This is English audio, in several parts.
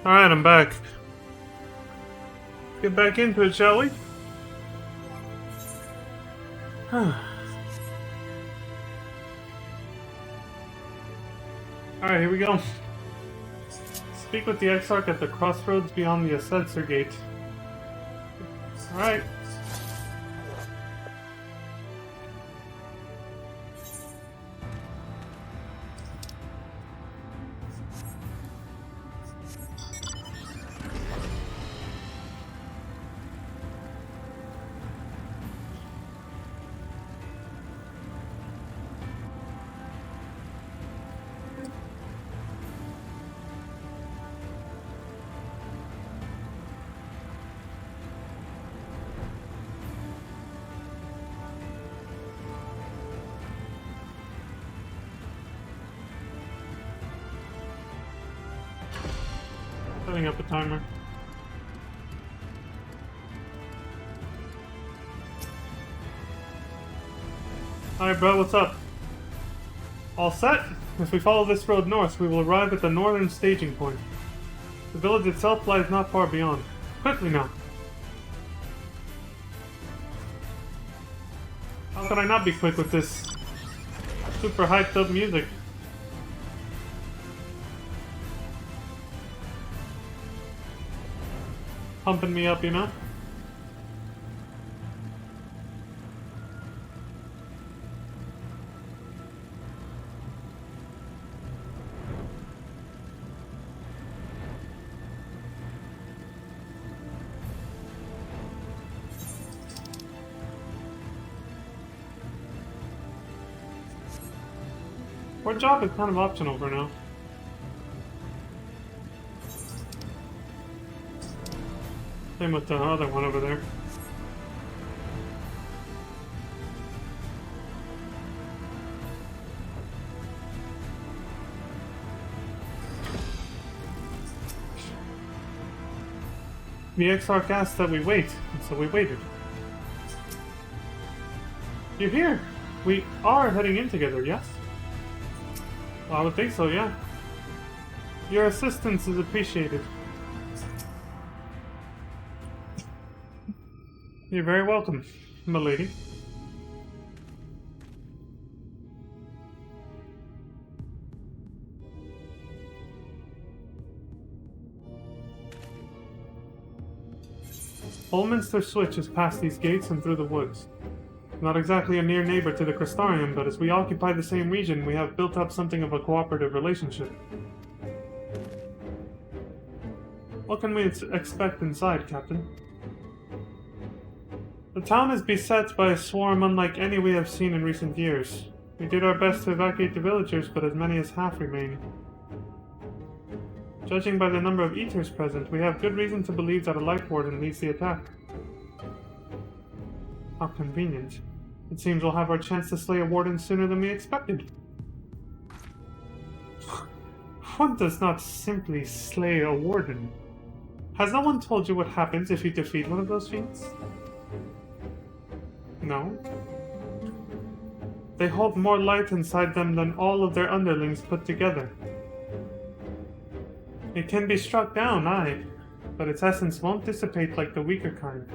Alright, I'm back. Get back into it, shall we? Alright, here we go. Speak with the Exarch at the crossroads beyond the Assessor Gate. Alright. Setting up a timer. Alright, bro, what's up? All set? If we follow this road north, we will arrive at the northern staging point. The village itself lies not far beyond. Quickly now. How can I not be quick with this super hyped up music? Pumping me up, you know? Our job is kind of optional for now. Same with the other one over there. The Exarch asked that we wait, and so we waited. You're here! We are heading in together, yes? Well, I would think so, yeah. Your assistance is appreciated. You're very welcome, milady. Holminster Switch is past these gates and through the woods. Not exactly a near neighbor to the Crystarium, but as we occupy the same region, we have built up something of a cooperative relationship. What can we expect inside, Captain? The town is beset by a swarm unlike any we have seen in recent years. We did our best to evacuate the villagers, but as many as half remain. Judging by the number of eaters present, we have good reason to believe that a light warden leads the attack. How convenient. It seems we'll have our chance to slay a warden sooner than we expected. One does not simply slay a warden. Has no one told you what happens if you defeat one of those fiends? No. They hold more light inside them than all of their underlings put together. It can be struck down, aye, but its essence won't dissipate like the weaker kind.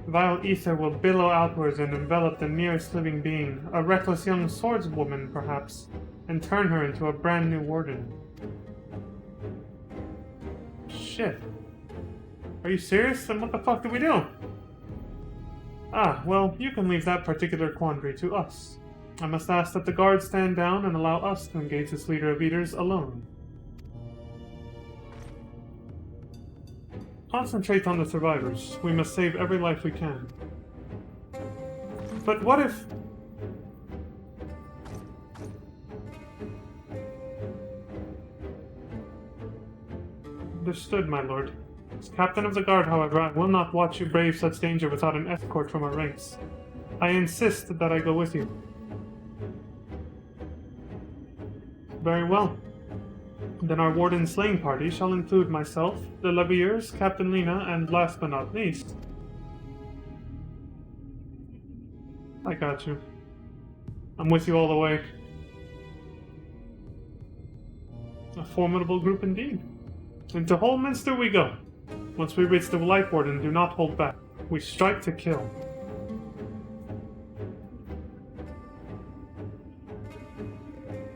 Vile ether will billow outwards and envelop the nearest living being, a reckless young swordswoman, perhaps, and turn her into a brand new warden. Shit. Are you serious? Then what the fuck do we do? Ah, well, you can leave that particular quandary to us. I must ask that the guards stand down and allow us to engage this leader of eaters alone. Concentrate on the survivors. We must save every life we can. But what if... Understood, my lord. As captain of the guard, however, I will not watch you brave such danger without an escort from our ranks. I insist that I go with you. Very well. Then our warden slaying party shall include myself, the Leviers, Captain Lena, and last but not least... I got you. I'm with you all the way. A formidable group indeed. Into Holminster we go. Once we reach the Light Warden, do not hold back. We strike to kill.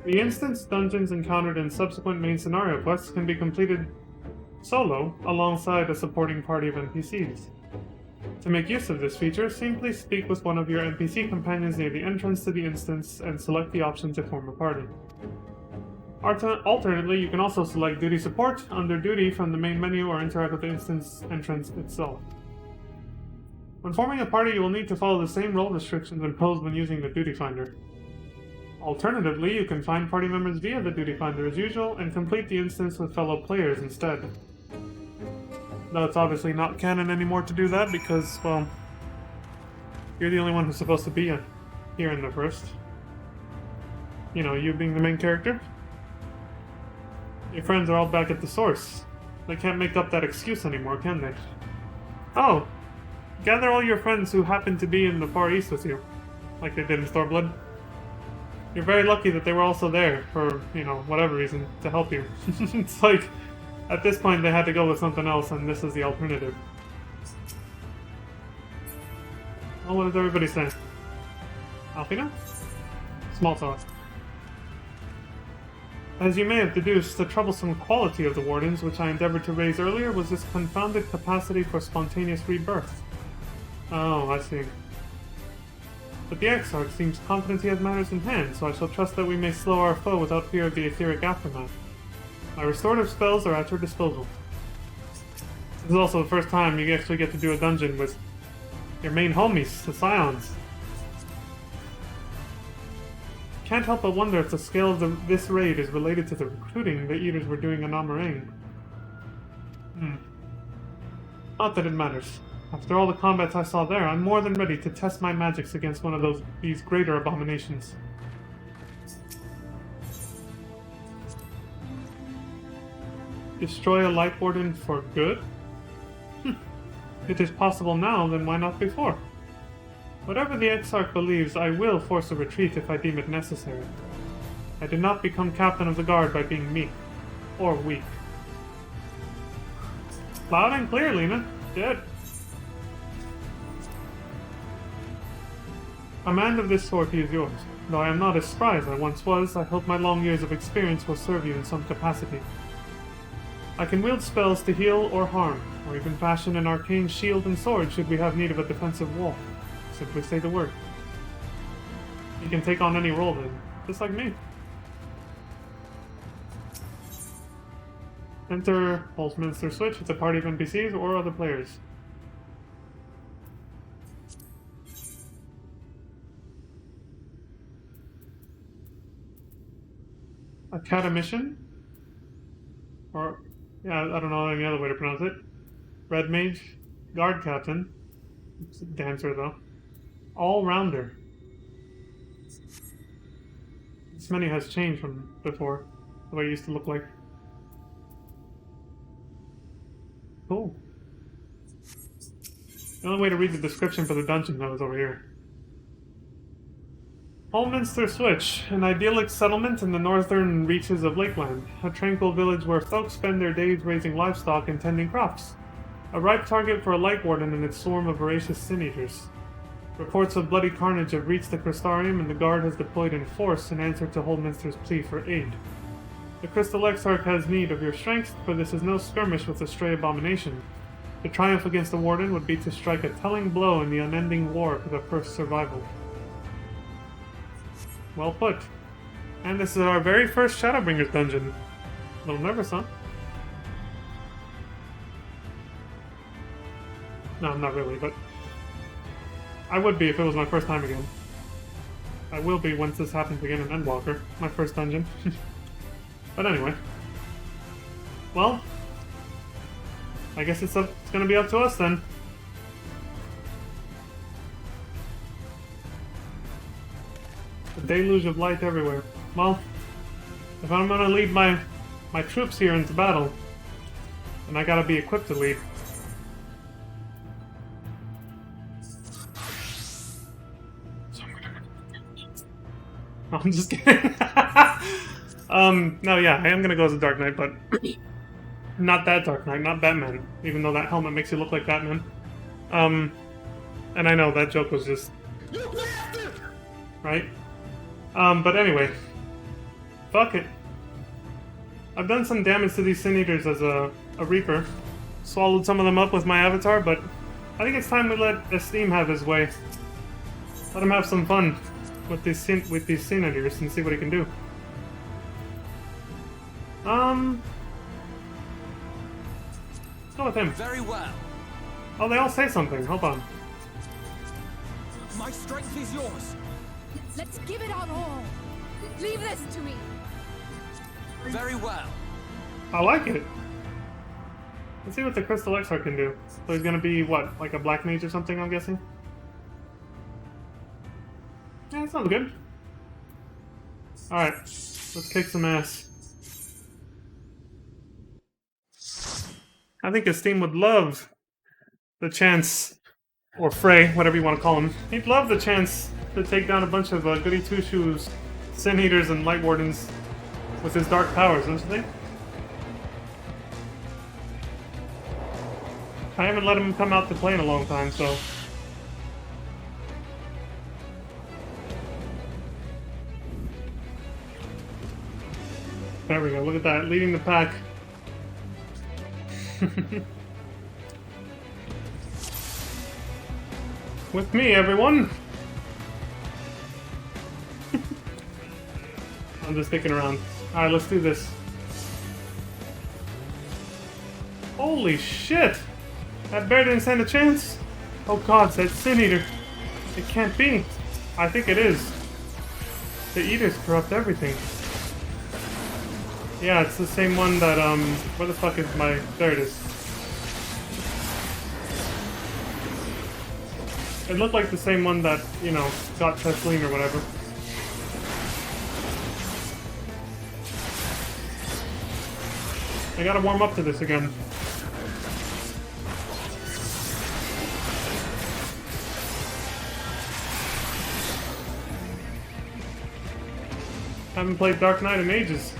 The instance dungeons encountered in subsequent main scenario quests can be completed solo, alongside a supporting party of NPCs. To make use of this feature, simply speak with one of your NPC companions near the entrance to the instance and select the option to form a party. Alternately, you can also select Duty Support under Duty from the main menu or interact with the instance entrance itself. When forming a party, you will need to follow the same role restrictions imposed when using the Duty Finder. Alternatively, you can find party members via the Duty Finder as usual and complete the instance with fellow players instead. Though it's obviously not canon anymore to do that because, well, you're the only one who's supposed to be here in the first. You know, you being the main character. Your friends are all back at the source. They can't make up that excuse anymore, can they? Oh! Gather all your friends who happen to be in the Far East with you, like they did in Storblood. You're very lucky that they were also there for, you know, whatever reason, to help you. It's like, at this point they had to go with something else, and this is the alternative. Well, what does everybody say? Alfina? Small talk. As you may have deduced, the troublesome quality of the Wardens, which I endeavored to raise earlier, was this confounded capacity for spontaneous rebirth. Oh, I see. But the Exarch seems confident he has matters in hand, so I shall trust that we may slow our foe without fear of the etheric aftermath. My restorative spells are at your disposal. This is also the first time you actually get to do a dungeon with your main homies, the Scions. Can't help but wonder if the scale of this raid is related to the recruiting the Eaters were doing in Amarane. Not that it matters. After all the combats I saw there, I'm more than ready to test my magics against one of these greater abominations. Destroy a Light Warden for good? If it is possible now, then why not before? Whatever the Exarch believes, I will force a retreat if I deem it necessary. I did not become captain of the guard by being meek. Or weak. Loud and clear, Lena. Dead. Command of this sortie is yours. Though I am not as spry as I once was, I hope my long years of experience will serve you in some capacity. I can wield spells to heal or harm, or even fashion an arcane shield and sword should we have need of a defensive wall. Simply say the word. You can take on any role then, just like me. Enter Holminster Switch with a party of NPCs or other players. Academician? Or, yeah, I don't know any other way to pronounce it. Red Mage. Guard Captain. It's a dancer, though. All-rounder. This menu has changed from before, the way it used to look like. Cool. The only way to read the description for the dungeon, though, is over here. Holminster Switch, an idyllic settlement in the northern reaches of Lakeland, a tranquil village where folks spend their days raising livestock and tending crops. A ripe target for a Light Warden and its swarm of voracious sin-eaters. Reports of bloody carnage have reached the Crystarium, and the Guard has deployed in force in answer to Holminster's plea for aid. The Crystal Exarch has need of your strength, for this is no skirmish with the stray abomination. To triumph against the Warden would be to strike a telling blow in the unending war for the first survival. Well put. And this is our very first Shadowbringers dungeon. A little nervous, huh? No, not really, but I would be if it was my first time again. I will be once this happens again in Endwalker, my first dungeon. But anyway. Well, I guess it's gonna be up to us then. A deluge of light everywhere. Well, if I'm gonna lead my troops here into battle, then I gotta be equipped to lead. I'm just kidding. No, yeah, I am gonna go as a Dark Knight, but Not that Dark Knight, not Batman. Even though that helmet makes you look like Batman. And I know that joke was just... right? But anyway. Fuck it. I've done some damage to these Sin Eaters as a Reaper. Swallowed some of them up with my avatar, but I think it's time we let Esteem have his way. Let him have some fun with these Sin Eaters and see what he can do. Let's go with him. Very well. Oh, they all say something. Hold on. My strength is yours. Let's give it our all. Leave this to me. Very well. I like it. Let's see what the Crystal XR can do. So he's gonna be, what, like a Black Mage or something, I'm guessing? Yeah, that sounds good. Alright, let's kick some ass. I think Esteem would love the chance, or Frey, whatever you want to call him. He'd love the chance to take down a bunch of goody two-shoes, Sin Eaters and Light Wardens with his dark powers, don't you think? I haven't let him come out to play in a long time, so... There we go, look at that, leading the pack. With me, everyone! I'm just sticking around. Alright, let's do this. Holy shit! That bear didn't stand a chance? Oh god, that Sin Eater. It can't be. I think it is. The Eaters corrupt everything. Yeah, it's the same one that, where the fuck is my... There it is. It looked like the same one that, you know, got Tesleen or whatever. I gotta warm up to this again. Haven't played Dark Knight in ages.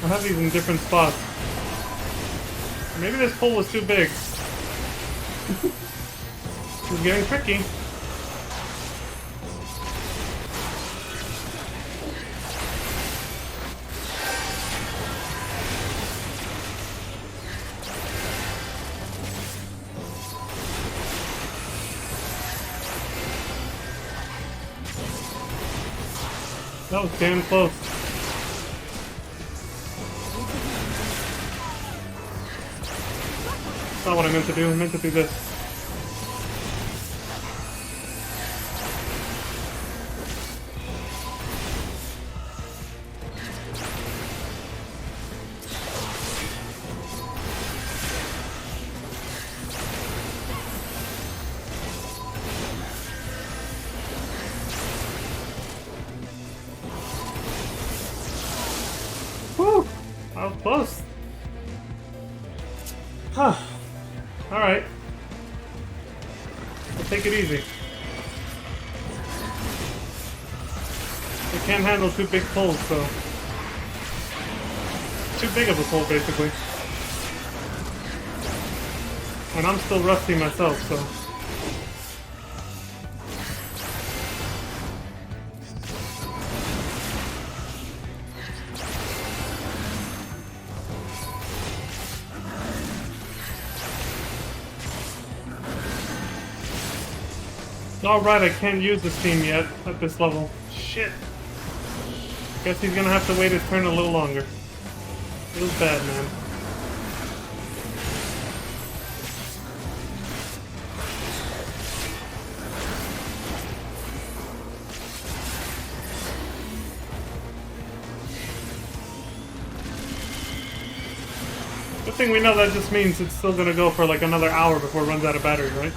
I have these in different spots. Maybe this pole was too big. It's getting tricky. That was damn close. That's not what I meant to do. I meant to do this. Whew! I was close. Huh. Alright. We'll take it easy. We can't handle two big pulls, so... Too big of a pull, basically. And I'm still rusty myself, so... Alright, I can't use this team yet at this level. Shit. Guess he's gonna have to wait his turn a little longer. Feels bad, man. thing we know, that just means it's still gonna go for like another hour before it runs out of battery, right?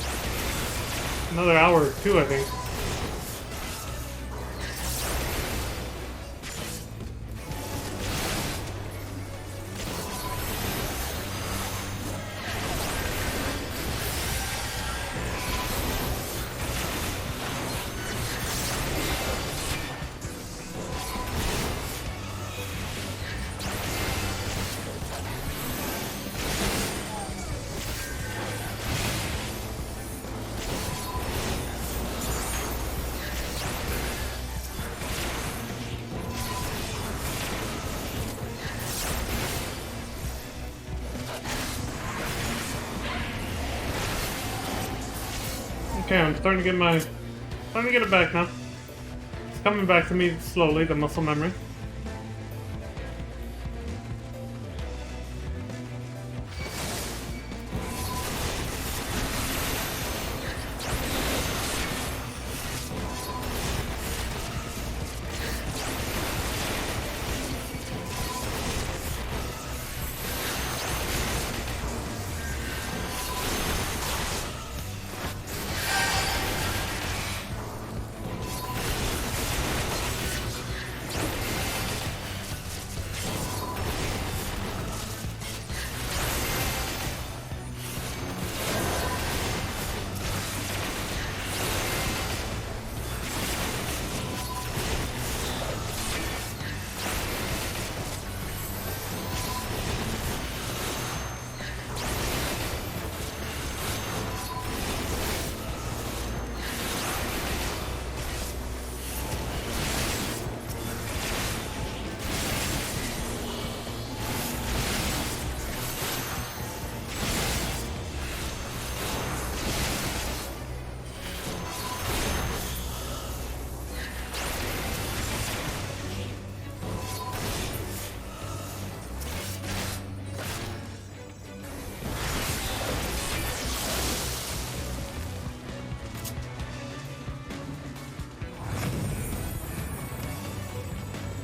Another hour or two, I think. Okay, I'm starting to get it back now. It's coming back to me slowly, the muscle memory.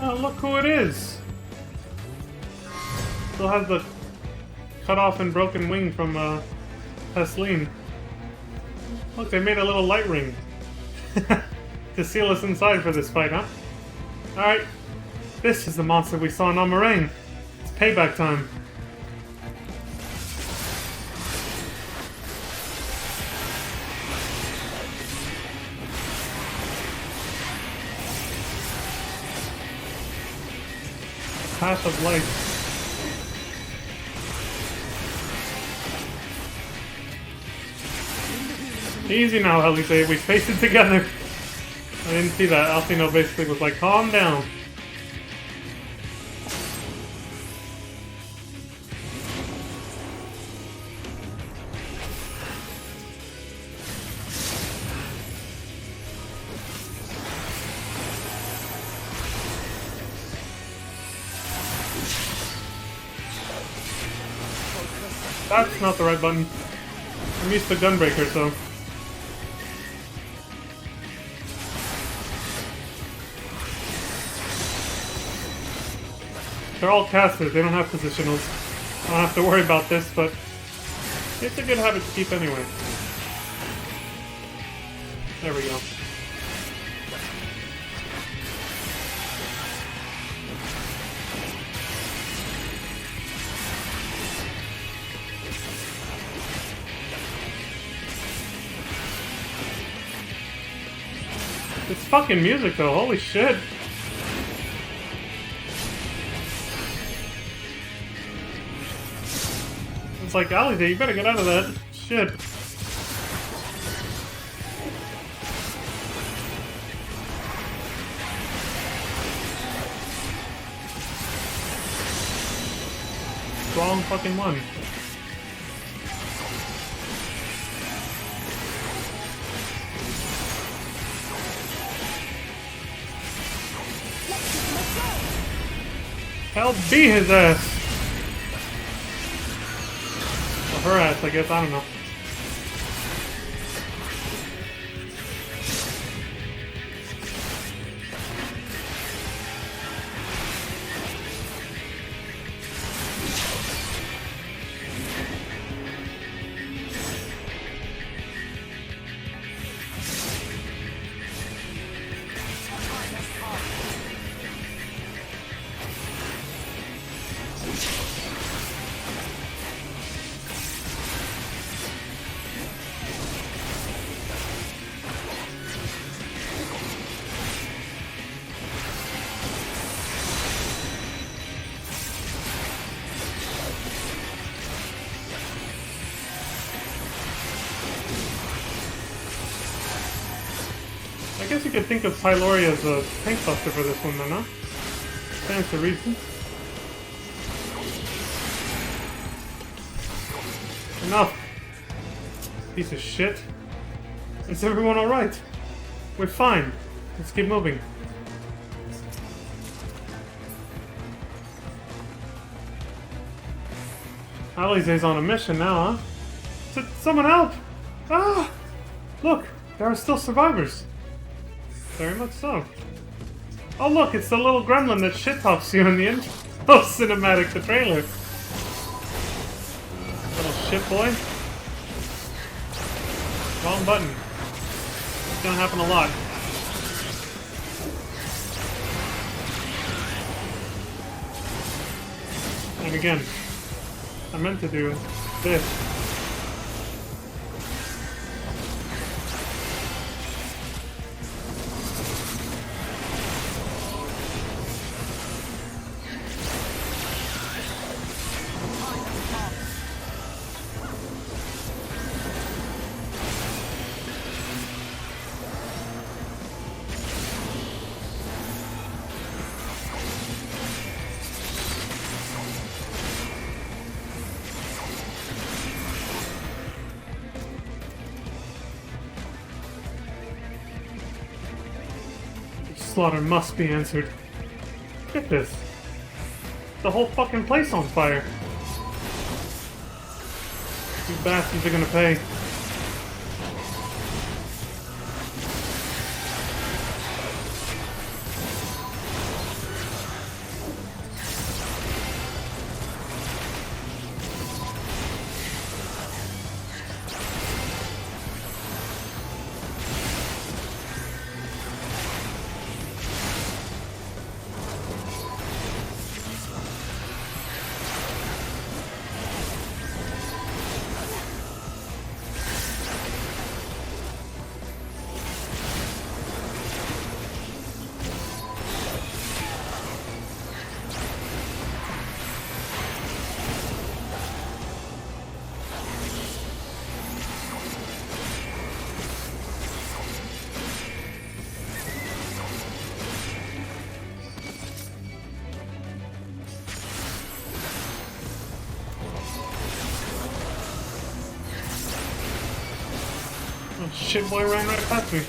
Oh, look who it is! Still has the cut off and broken wing from Tesleen. Look, they made a little light ring to seal us inside for this fight, huh? Alright, this is the monster we saw in Amarane. It's payback time. Path of light. Easy now, Elise. We faced it together. I didn't see that. Alcino basically was like, calm down. That's not the right button. I'm used to Gunbreaker, so... They're all casters, they don't have positionals. I don't have to worry about this, but... it's a good habit to keep anyway. There we go. It's fucking music though, holy shit. It's like, Alize, you better get out of that. Shit. Wrong fucking one. Hell, be his ass! Or her ass, I guess, I don't know. guess you could think of Pyloria as a tank buster for this one then, huh? Stands to reason. Enough! Piece of shit. Is everyone alright? We're fine. Let's keep moving. Alize's on a mission now, huh? Someone help! Ah! Look! There are still survivors. Very much so. Oh look, it's the little gremlin that shit-talks you in the intro cinematic, the trailer. Little shit boy. Wrong button. It's gonna happen a lot. And again, I meant to do this. Slaughter must be answered. Get this. The whole fucking place on fire. You bastards are gonna pay. Oh, shit boy ran right past me.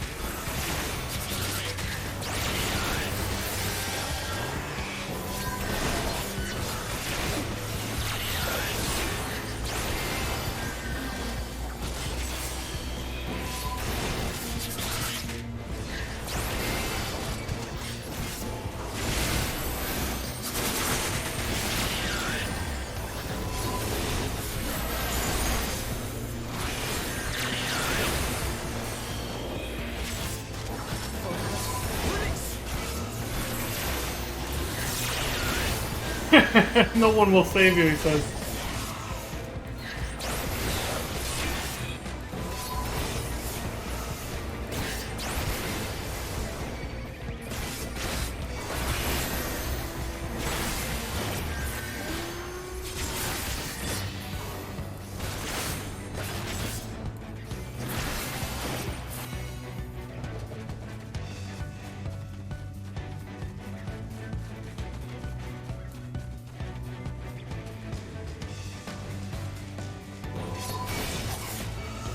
No one will save you, he says.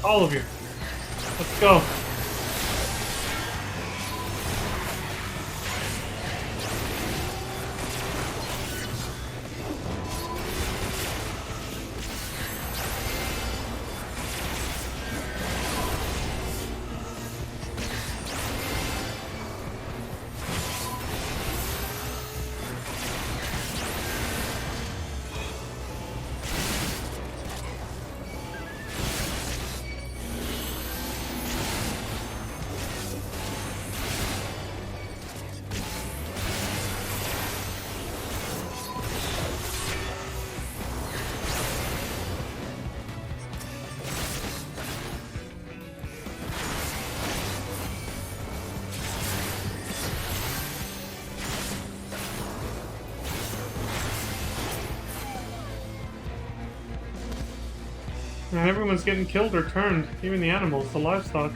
All of you. Let's go. And everyone's getting killed or turned, even the animals, the livestock.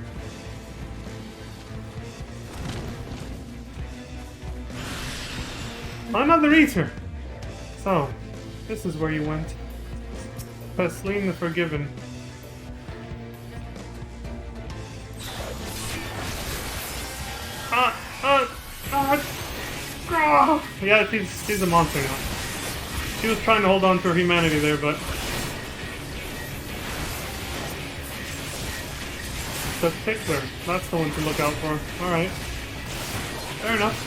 Another Ether! So, this is where you went. Pesleen the Forgiven. Yeah, she's a monster now. She was trying to hold on to her humanity there, but... The Tickler, that's the one to look out for. Alright. Fair enough.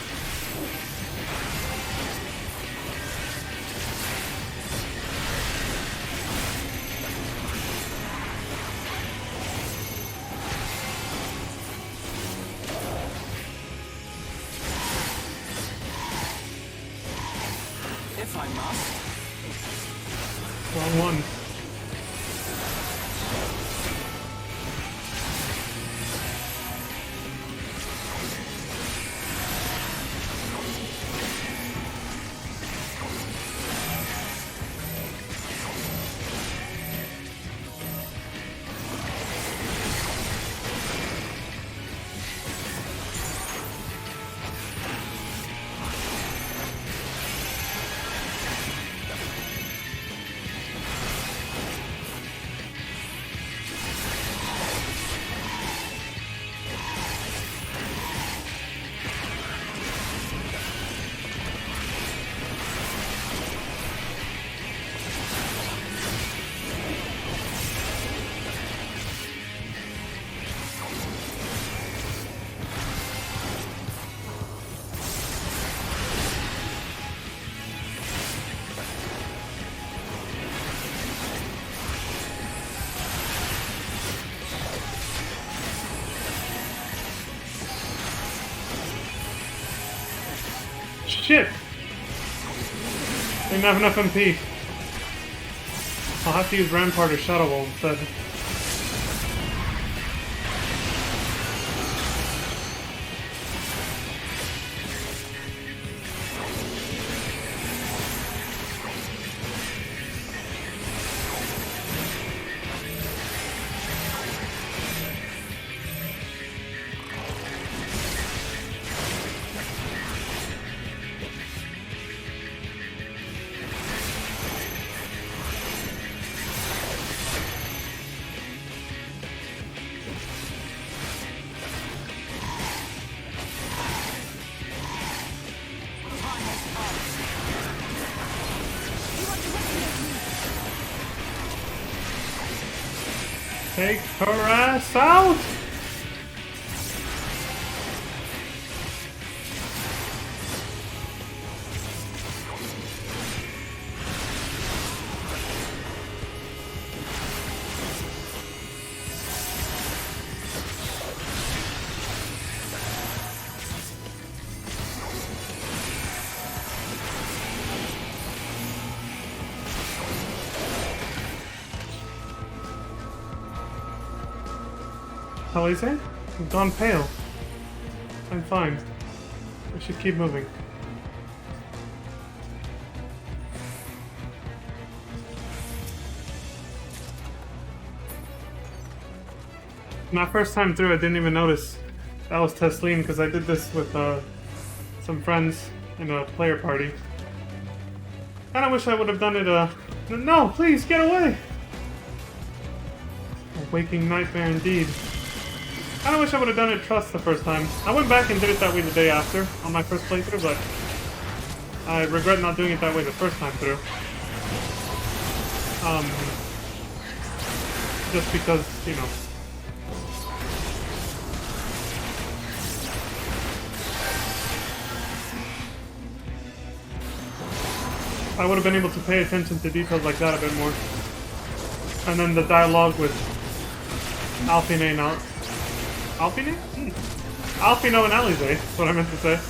If I must. Wrong one. Shit! Didn't have enough MP. I'll have to use Rampart or Shadow Ball instead. Take her ass out! How is it? I've gone pale. I'm fine. I should keep moving. My first time through, I didn't even notice that was Tesleen because I did this with some friends in a player party. Kinda wish I would have done it, No, please, get away! A waking nightmare indeed. I wish I would have done it Trust the first time. I went back and did it that way the day after, on my first playthrough, but I regret not doing it that way the first time through. Just because, you know. I would have been able to pay attention to details like that a bit more. And then the dialogue with Alphine now. Alphine? Alphino and Alize, that's what I meant to say.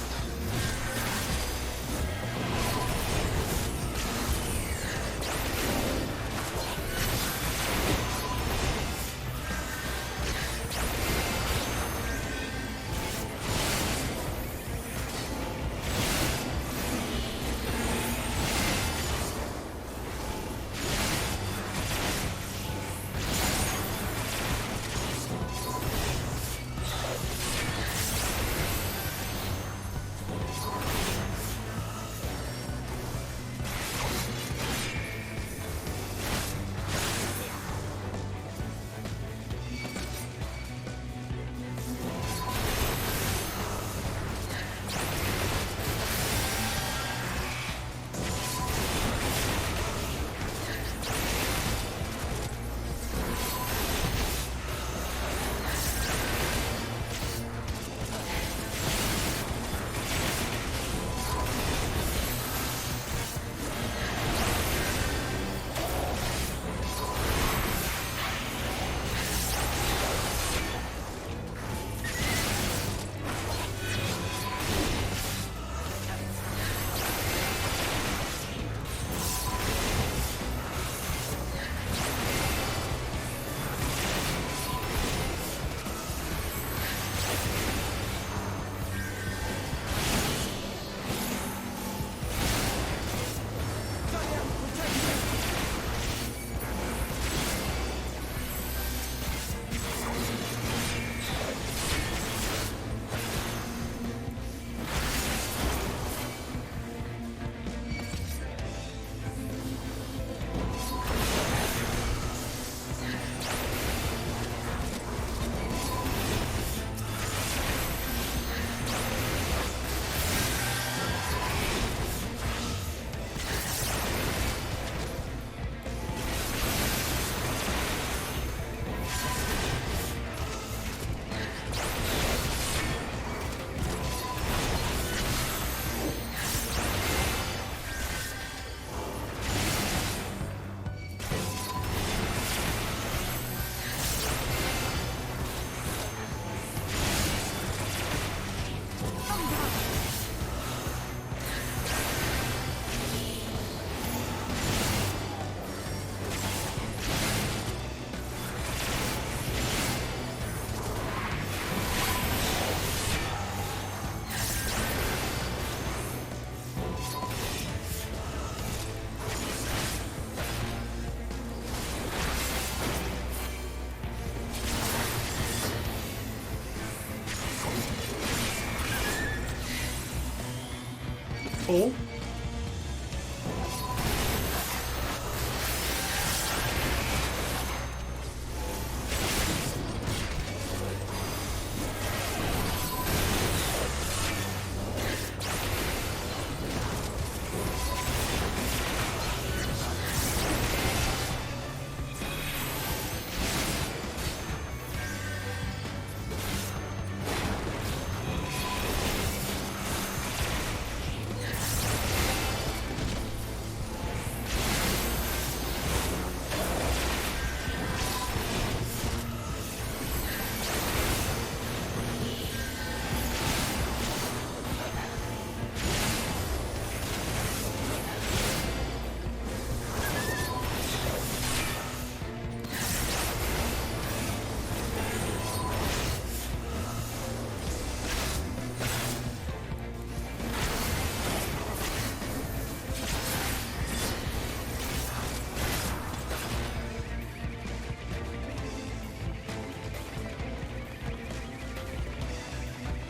Cool.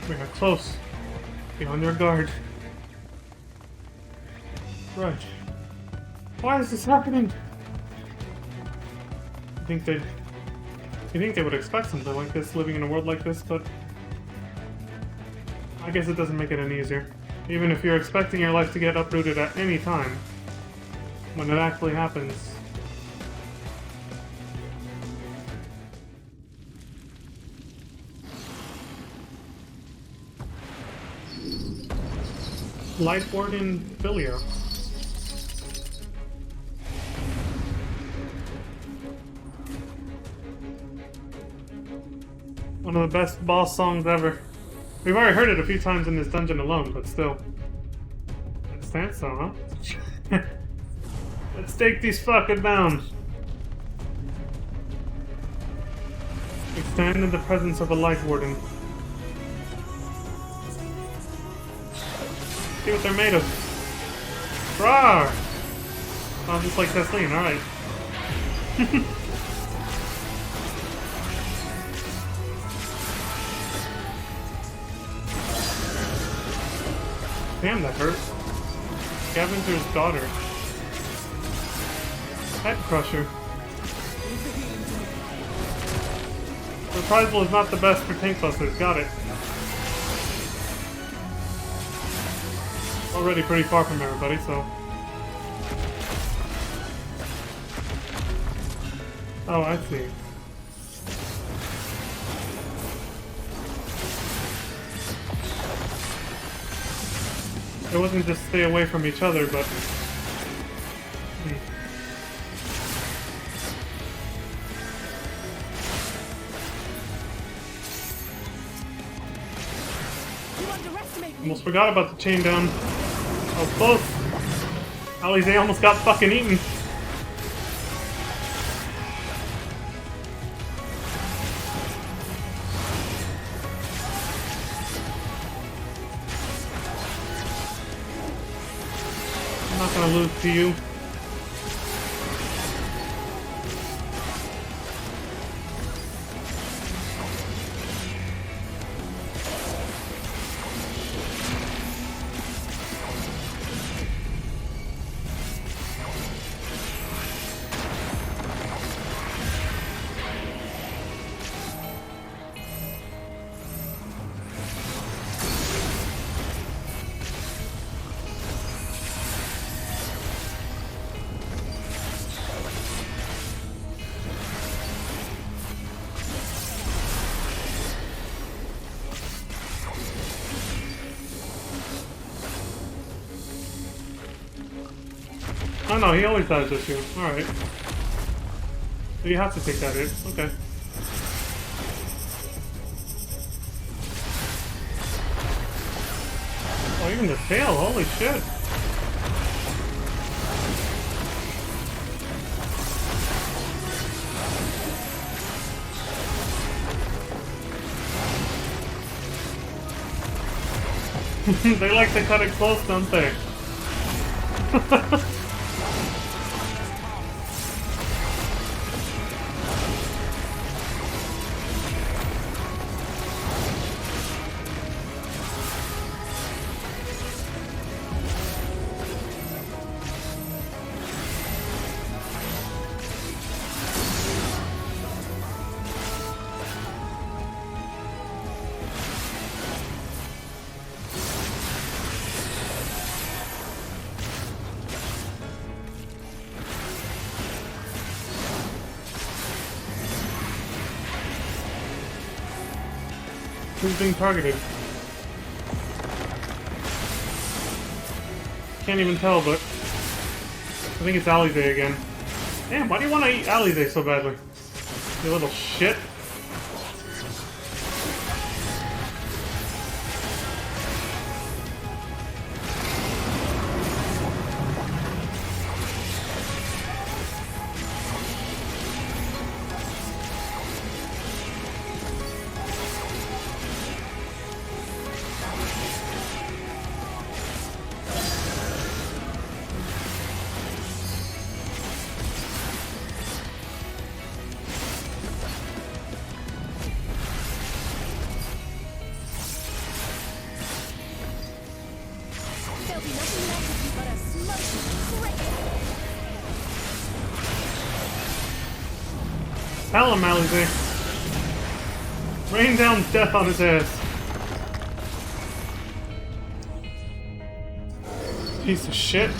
We are close. Be on your guard. Right. Why is this happening? You think they would expect something like this, living in a world like this, but I guess it doesn't make it any easier. Even if you're expecting your life to get uprooted at any time, when it actually happens, Light Warden Filia. One of the best boss songs ever. We've already heard it a few times in this dungeon alone, but still. It stands so, huh? Let's take these fuckers down. We stand in the presence of a Light Warden. See what they're made of. Rawr! Oh, just like Tesleen, alright. Damn, that hurt. Scavenger's daughter. Head crusher. Reprisal is not the best for tank busters, got it. Already pretty far from everybody, so... Oh, I see. It wasn't just stay away from each other, but... You underestimate me. Almost forgot about the chain down. Oh, close! Alize almost got fucking eaten. I'm not gonna lose to you. Oh no, he always does this here. Alright. So you have to take that hit. Okay. Oh, even the tail, holy shit. They like to cut it close, don't they? Who's being targeted? Can't even tell, but I think it's Alizé again. Damn, why do you want to eat Alizé so badly? You little shit. There'll be nothing left of you but a smoking cricket. Tell him, Alizé. Rain down death on his ass. Piece of shit.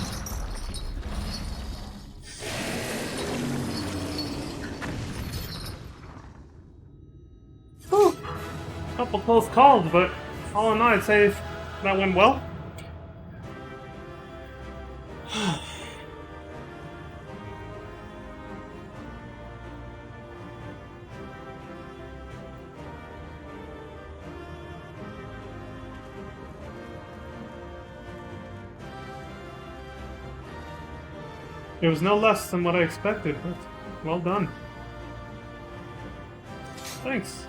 Whew. Couple close calls, but all in all, I'd say that went well. It was no less than what I expected, but well done. Thanks.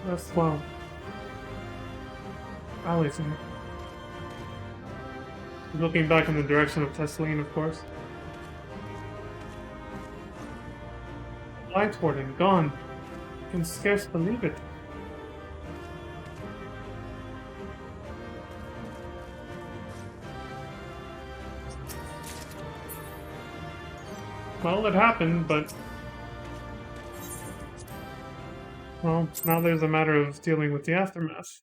That's well. Alizé. Looking back in the direction of Tesseline, of course. Light warden, gone. I can scarce believe it. Well, it happened, but... well, now there's a matter of dealing with the aftermath.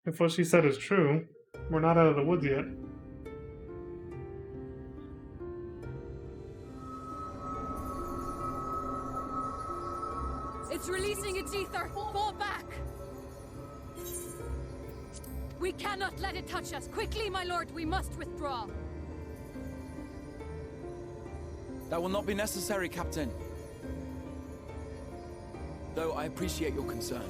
If what she said is true, we're not out of the woods yet. It's releasing its ether. Fall back. We cannot let it touch us. Quickly, my lord, we must withdraw. That will not be necessary, Captain. Though I appreciate your concern.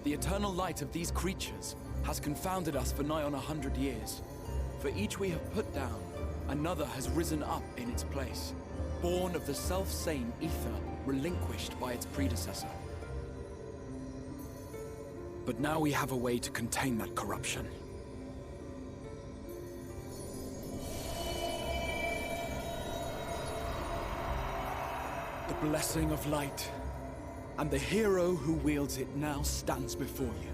The eternal light of these creatures has confounded us for nigh on 100 years. For each we have put down, another has risen up in its place, born of the self-same ether relinquished by its predecessor. But now we have a way to contain that corruption. The blessing of light, and the hero who wields it now stands before you.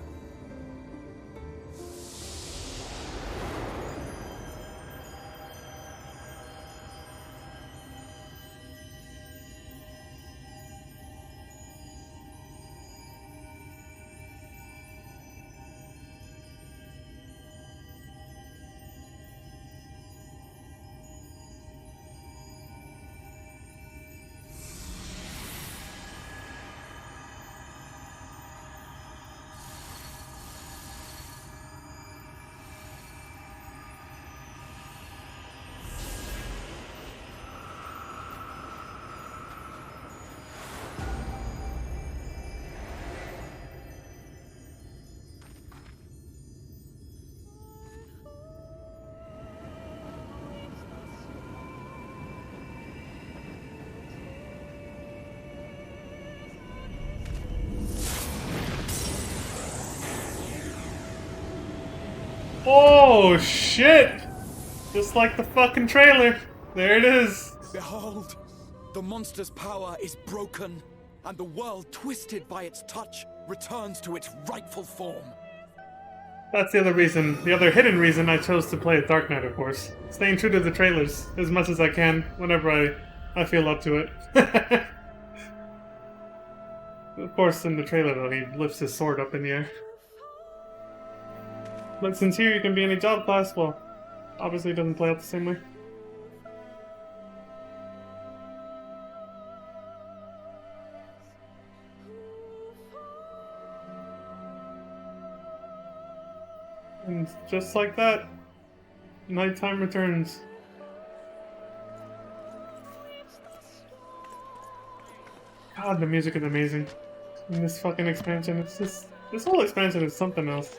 Oh shit! Just like the fucking trailer. There it is. Behold, the monster's power is broken, and the world, twisted by its touch, returns to its rightful form. That's the other reason, the other hidden reason I chose to play Dark Knight, of course. Staying true to the trailers as much as I can whenever I feel up to it. Of course, in the trailer though, he lifts his sword up in the air. But since here you can be any job class, well, obviously it doesn't play out the same way. And just like that, nighttime returns. God, the music is amazing. In this fucking expansion, it's just... This whole expansion is something else.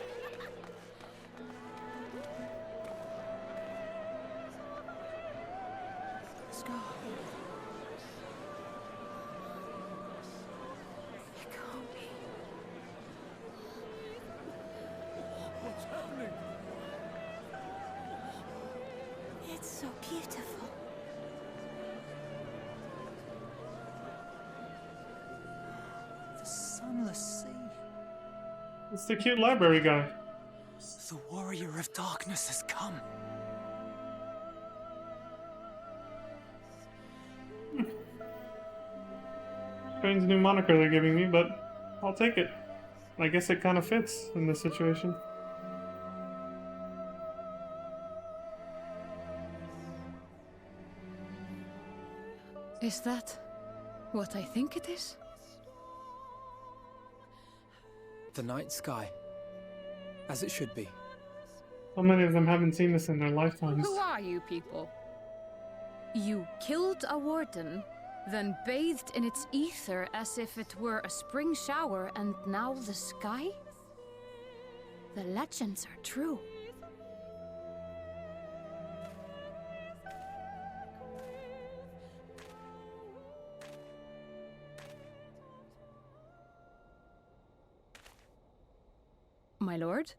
Scar. It can't be. What's happening? It's so beautiful. The sunless sea. It's the cute library guy. The warrior of darkness has come. Strange new moniker they're giving me, but I'll take it. I guess it kind of fits in this situation. Is that what I think it is? The night sky. As it should be. So many of them haven't seen this in their lifetimes. Who are you people? You killed a warden, then bathed in its ether as if it were a spring shower, and now the sky? The legends are true. My lord?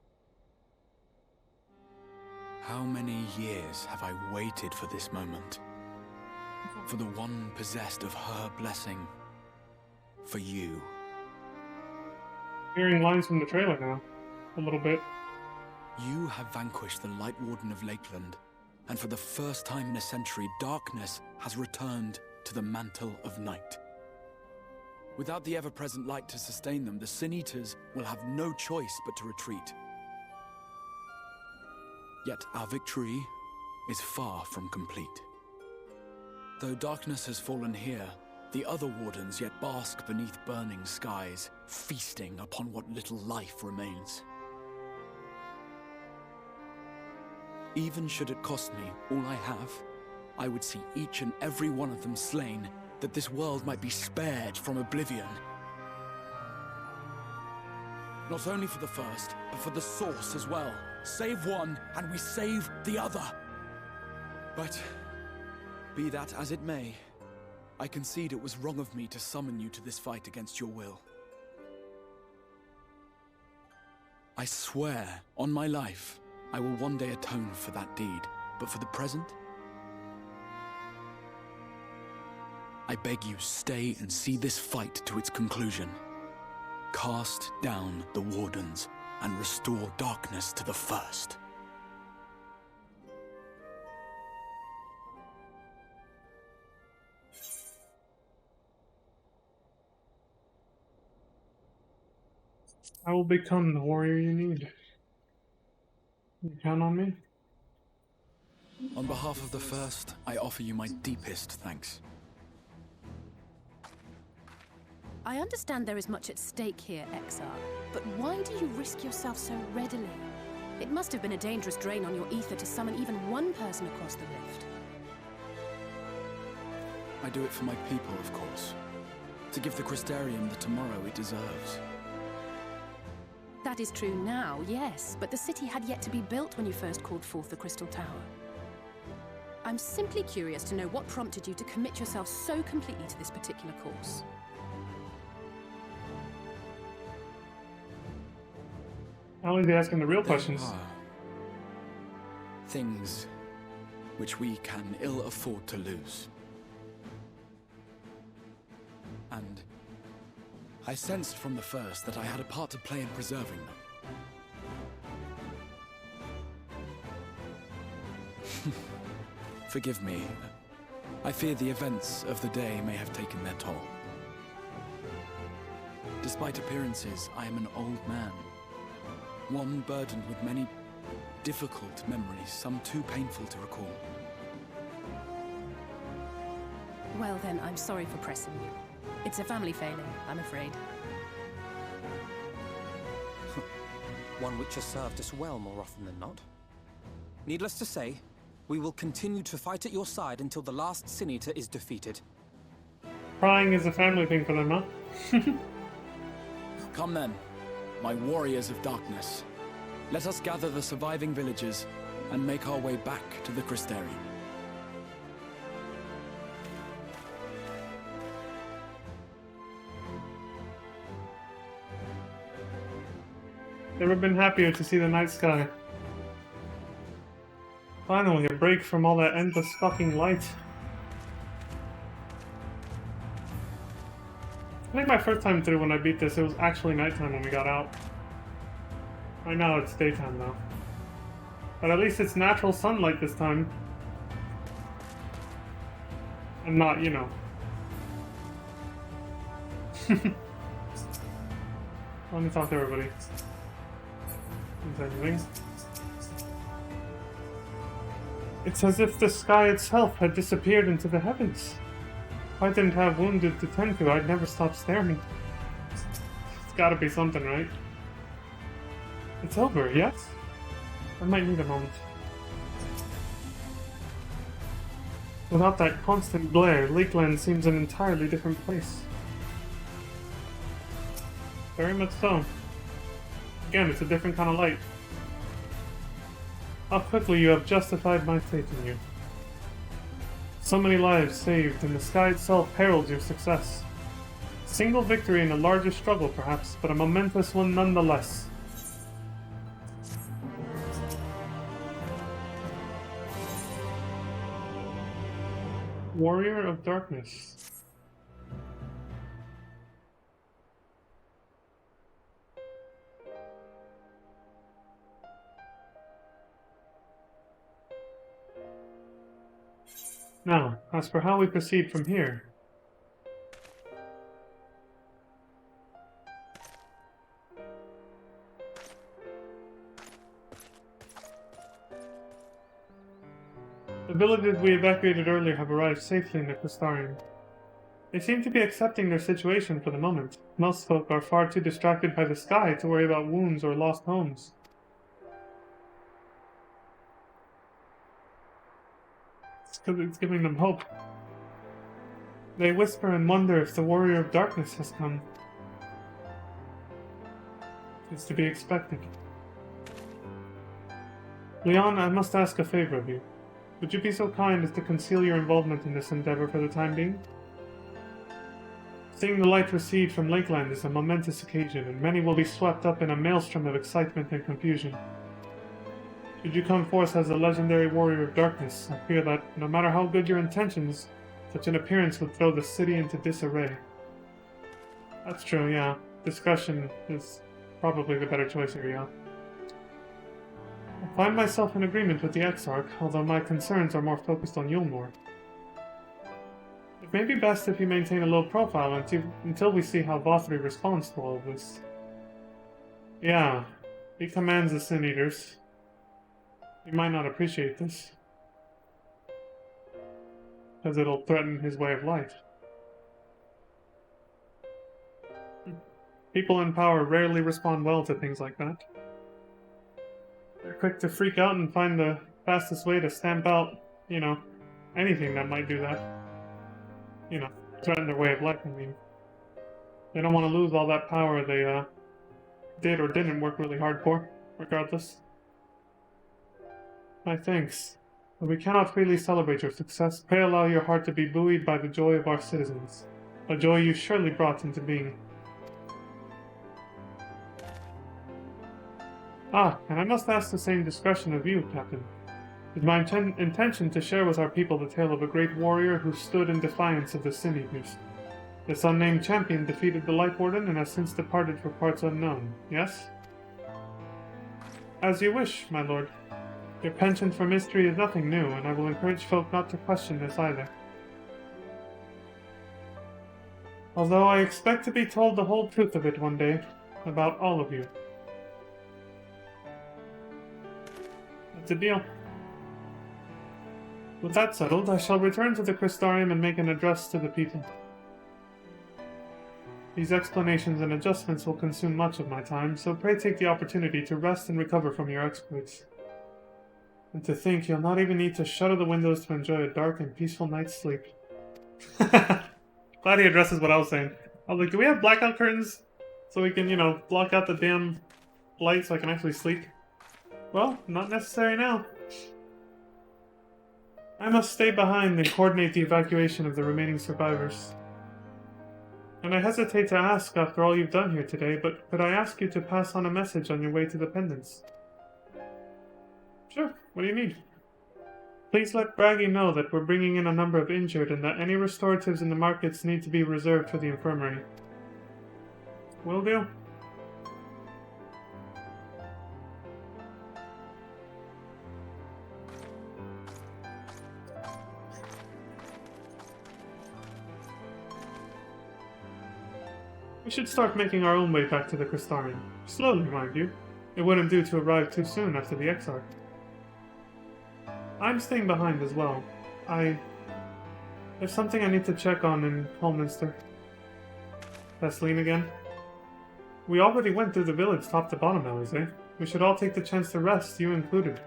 How many years have I waited for this moment? For the one possessed of her blessing. For you. Hearing lines from the trailer now. A little bit. You have vanquished the Light Warden of Lakeland, and for the first time in a century, darkness has returned to the mantle of night. Without the ever-present light to sustain them, the Sin Eaters will have no choice but to retreat. Yet our victory is far from complete. Though darkness has fallen here, the other wardens yet bask beneath burning skies, feasting upon what little life remains. Even should it cost me all I have, I would see each and every one of them slain, that this world might be spared from oblivion. Not only for the first, but for the source as well. Save one, and we save the other. But, be that as it may, I concede it was wrong of me to summon you to this fight against your will. I swear, on my life, I will one day atone for that deed, but for the present, I beg you, stay and see this fight to its conclusion. Cast down the wardens and restore darkness to the first. I will become the warrior you need. You count on me? On behalf of the first, I offer you my deepest thanks. I understand there is much at stake here, Exar, but why do you risk yourself so readily? It must have been a dangerous drain on your ether to summon even one person across the rift. I do it for my people, of course. To give the Crystarium the tomorrow it deserves. That is true now, yes, but the city had yet to be built when you first called forth the Crystal Tower. I'm simply curious to know what prompted you to commit yourself so completely to this particular course. I'll only be asking the real questions. There are things which we can ill afford to lose. And I sensed from the first that I had a part to play in preserving them. Forgive me. I fear the events of the day may have taken their toll. Despite appearances, I am an old man. One burdened with many difficult memories, some too painful to recall. Well then, I'm sorry for pressing you. It's a family failing, I'm afraid. one which has served us well more often than not. Needless to say, we will continue to fight at your side until the last Sin Eater is defeated. Crying is a family thing for them, huh? Come then, my warriors of darkness. Let us gather the surviving villagers and make our way back to the Crysteri. Never been happier to see the night sky. Finally, a break from all that endless fucking light. I think my first time through when I beat this, it was actually nighttime when we got out. Right now it's daytime though. But at least it's natural sunlight this time. And not, you know. Let me talk to everybody. Is anything? It's as if the sky itself had disappeared into the heavens. If I didn't have wounded to tend to, I'd never stop staring. It's gotta be something, right? It's over, yes? I might need a moment. Without that constant glare, Lakeland seems an entirely different place. Very much so. Again, it's a different kind of light. How quickly you have justified my faith in you. So many lives saved, and the sky itself heralds your success. Single victory in a larger struggle, perhaps, but a momentous one nonetheless. Warrior of Darkness. Now, as for how we proceed from here. The villages we evacuated earlier have arrived safely in the Crystarium. They seem to be accepting their situation for the moment. Most folk are far too distracted by the sky to worry about wounds or lost homes. It's giving them hope. They whisper and wonder if the Warrior of Darkness has come. It's to be expected. Leon, I must ask a favor of you. Would you be so kind as to conceal your involvement in this endeavor for the time being? Seeing the light recede from Lakeland is a momentous occasion, and many will be swept up in a maelstrom of excitement and confusion. Should you come forth as a legendary warrior of darkness, I fear that, no matter how good your intentions, such an appearance would throw the city into disarray. That's true, yeah. Discretion is probably the better choice here, yeah. I find myself in agreement with the Exarch, although my concerns are more focused on Yulmore. It may be best if you maintain a low profile until we see how Vothri responds to all of this. Yeah, he commands the Sin Eaters. He might not appreciate this, as it'll threaten his way of life. People in power rarely respond well to things like that. They're quick to freak out and find the fastest way to stamp out, you know, anything that might do that. You know, threaten their way of life, I mean. They don't want to lose all that power they, did or didn't work really hard for, regardless. My thanks. But we cannot freely celebrate your success. Pray allow your heart to be buoyed by the joy of our citizens, a joy you surely brought into being. Ah, and I must ask the same discretion of you, Captain. It is my intention to share with our people the tale of a great warrior who stood in defiance of the Sin Eaters. This unnamed champion defeated the Light Warden and has since departed for parts unknown, yes? As you wish, my lord. Your penchant for mystery is nothing new, and I will encourage folk not to question this either. Although I expect to be told the whole truth of it one day, about all of you. That's a deal. With that settled, I shall return to the Crystarium and make an address to the people. These explanations and adjustments will consume much of my time, so pray take the opportunity to rest and recover from your exploits. And to think you'll not even need to shutter the windows to enjoy a dark and peaceful night's sleep. Glad he addresses what I was saying. I was like, do we have blackout curtains? So we can, block out the damn light so I can actually sleep? Well, not necessary now. I must stay behind and coordinate the evacuation of the remaining survivors. And I hesitate to ask after all you've done here today, but could I ask you to pass on a message on your way to the Pendants? Sure, what do you need? Please let Braggy know that we're bringing in a number of injured and that any restoratives in the markets need to be reserved for the infirmary. Will do. We should start making our own way back to the Crystarium. Slowly, mind you. It wouldn't do to arrive too soon after the Exarch. I'm staying behind as well. There's something I need to check on in Holminster. Vaseline again? We already went through the village top to bottom, Alize. We should all take the chance to rest, you included.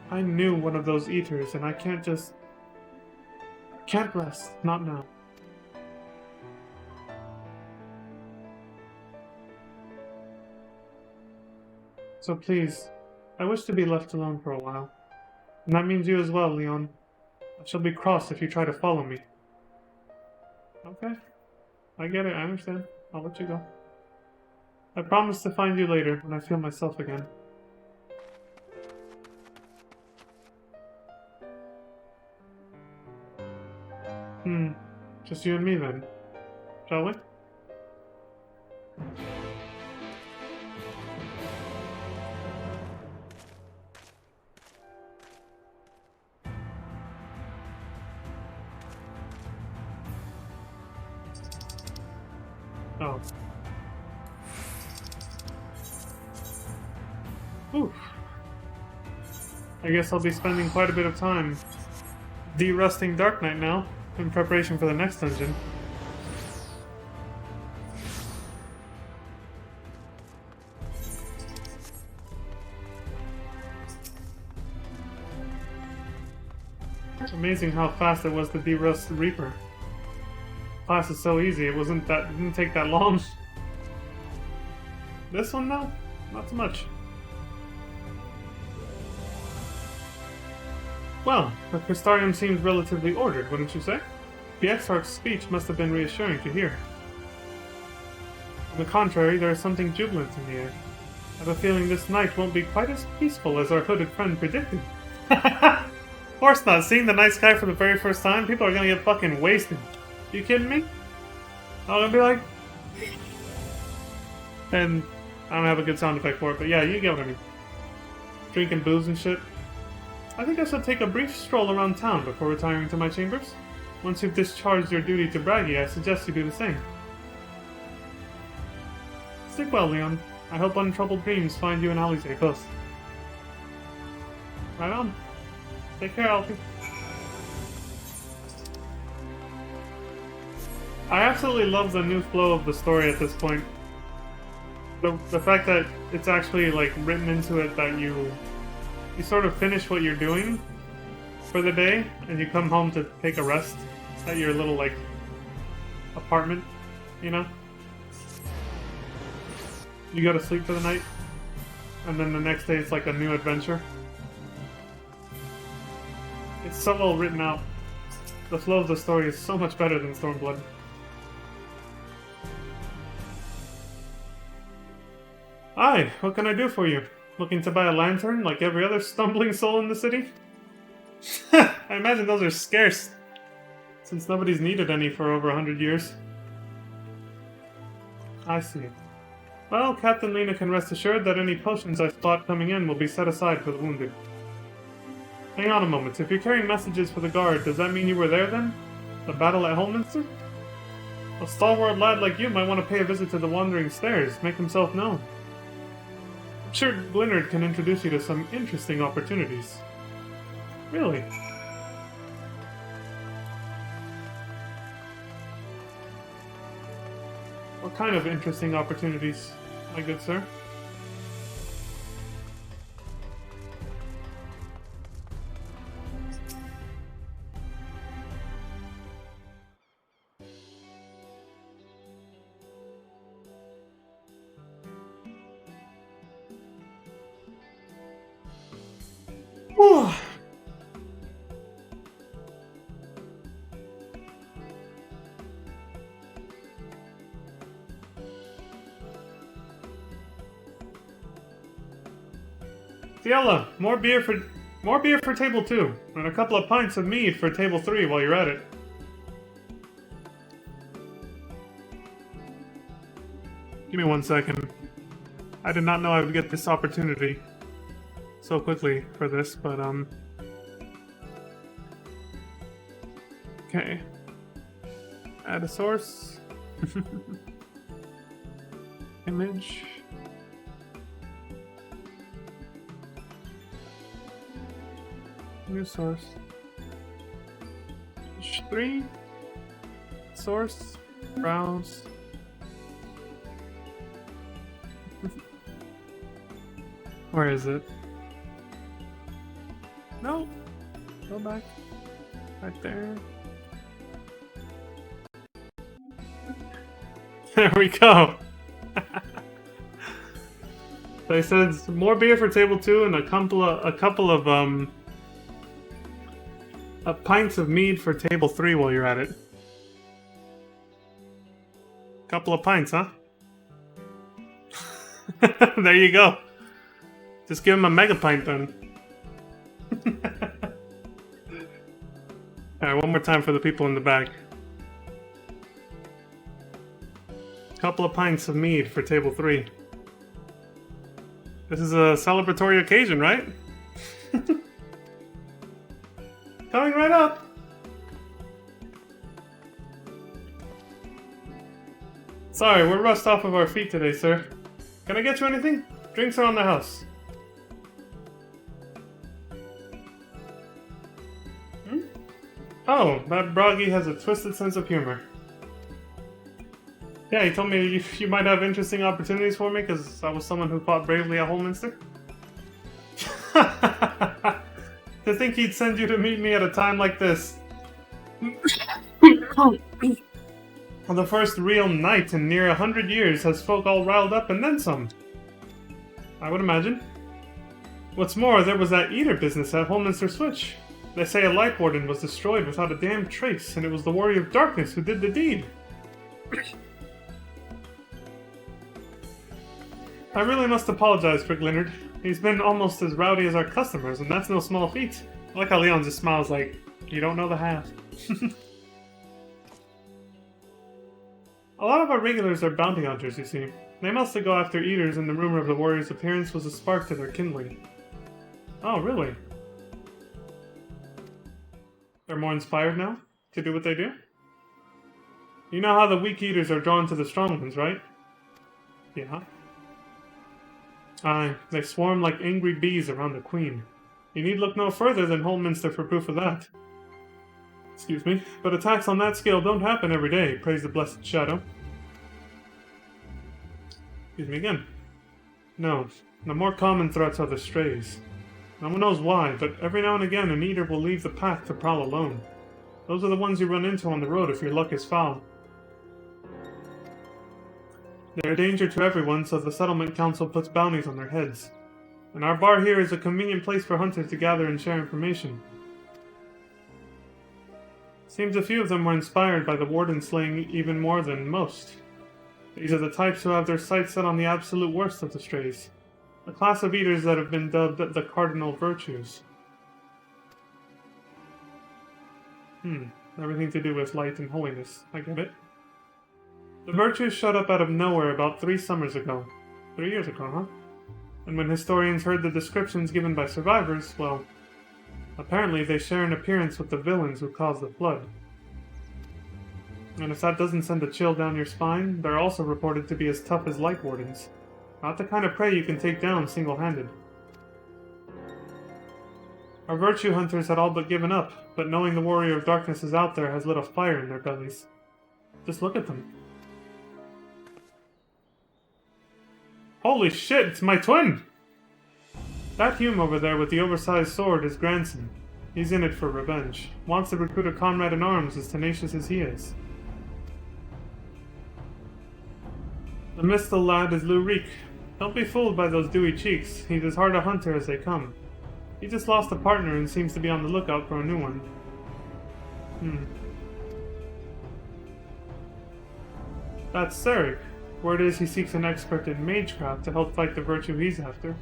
I knew one of those eaters, and I can't rest. Not now. So please, I wish to be left alone for a while. And that means you as well, Leon. I shall be cross if you try to follow me. Okay. I get it, I understand. I'll let you go. I promise to find you later when I feel myself again. Just you and me then. Shall we? Oh. Oof. I guess I'll be spending quite a bit of time de-rusting Dark Knight now, in preparation for the next dungeon. It's amazing how fast it was to de-rust the Reaper. Class is so easy, it didn't take that long. This one though? Not so much. Well, the Crystarium seems relatively ordered, wouldn't you say? The Exarch's speech must have been reassuring to hear. On the contrary, there is something jubilant in the air. I have a feeling this night won't be quite as peaceful as our hooded friend predicted. Of course not. Seeing the night sky for the very first time, people are gonna get fucking wasted. You kidding me? I'm gonna be like... And I don't have a good sound effect for it, but yeah, you get what I mean. Drinking booze and shit. I think I should take a brief stroll around town before retiring to my chambers. Once you've discharged your duty to Braggy, I suggest you do the same. Stick well, Leon. I hope untroubled dreams find you in Alize close. Right on. Take care, Alfie. I absolutely love the new flow of the story at this point. The fact that it's actually like written into it that you sort of finish what you're doing for the day and you come home to take a rest at your little like apartment, you know? You go to sleep for the night and then the next day it's like a new adventure. It's so well written out. The flow of the story is so much better than Stormblood. Hi, what can I do for you? Looking to buy a lantern like every other stumbling soul in the city? I imagine those are scarce, since nobody's needed any for over 100 years. I see. Well, Captain Lena can rest assured that any potions I spot coming in will be set aside for the wounded. Hang on a moment, if you're carrying messages for the guard, does that mean you were there then? The battle at Holminster? A stalwart lad like you might want to pay a visit to the Wandering Stairs, make himself known. I'm sure Glynard can introduce you to some interesting opportunities. Really? What kind of interesting opportunities, my good sir? Whew. Fiella, more beer for table 2, and a couple of pints of mead for table 3 while you're at it. Give me 1 second. I did not know I would get this opportunity so quickly for this, but okay. Add a source. Image. New source. Image 3. Source. Browse. Where is it? No. Go back. Right there. There we go. So I said more beer for table 2 and a couple of pints of mead for table 3 while you're at it. Couple of pints, huh? There you go. Just give him a mega pint then. Alright, one more time for the people in the back. Couple of pints of mead for table 3. This is a celebratory occasion, right? Coming right up! Sorry, we're rushed off of our feet today, sir. Can I get you anything? Drinks are on the house. Oh, that Broggy has a twisted sense of humor. Yeah, he told me you might have interesting opportunities for me because I was someone who fought bravely at Holminster. To think he'd send you to meet me at a time like this. On the first real night in near 100 years has folk all riled up and then some. I would imagine. What's more, there was that eater business at Holminster Switch. They say a light warden was destroyed without a damn trace, and it was the Warrior of Darkness who did the deed. I really must apologize for Glennard. He's been almost as rowdy as our customers, and that's no small feat. I like how Leon just smiles like, you don't know the half. A lot of our regulars are bounty hunters, you see. They mostly go after eaters, and the rumor of the warrior's appearance was a spark to their kindling. Oh, really? They're more inspired now to do what they do? You know how the weak eaters are drawn to the strong ones, right? Yeah. Aye, they swarm like angry bees around the queen. You need look no further than Holminster for proof of that. Excuse me, but attacks on that scale don't happen every day, praise the blessed Shadow. Excuse me again. No, the more common threats are the strays. No one knows why, but every now and again an eater will leave the pack to prowl alone. Those are the ones you run into on the road if your luck is foul. They're a danger to everyone, so the settlement council puts bounties on their heads. And our bar here is a convenient place for hunters to gather and share information. Seems a few of them were inspired by the warden slaying even more than most. These are the types who have their sights set on the absolute worst of the strays. A class of eaters that have been dubbed the cardinal virtues. Everything to do with light and holiness. I get it. The virtues showed up out of nowhere about 3 summers ago. 3 years ago, huh? And when historians heard the descriptions given by survivors, well, apparently they share an appearance with the villains who caused the flood. And if that doesn't send a chill down your spine, they're also reported to be as tough as light wardens. Not the kind of prey you can take down single-handed. Our virtue hunters had all but given up, but knowing the Warrior of Darkness is out there has lit a fire in their bellies. Just look at them. Holy shit, it's my twin! That Hume over there with the oversized sword is grandson. He's in it for revenge. Wants to recruit a comrade in arms as tenacious as he is. The Mistal lad is Lurik. Don't be fooled by those dewy cheeks. He's as hard a hunter as they come. He just lost a partner and seems to be on the lookout for a new one. That's Serik. Word is he seeks an expert in magecraft to help fight the virtue he's after.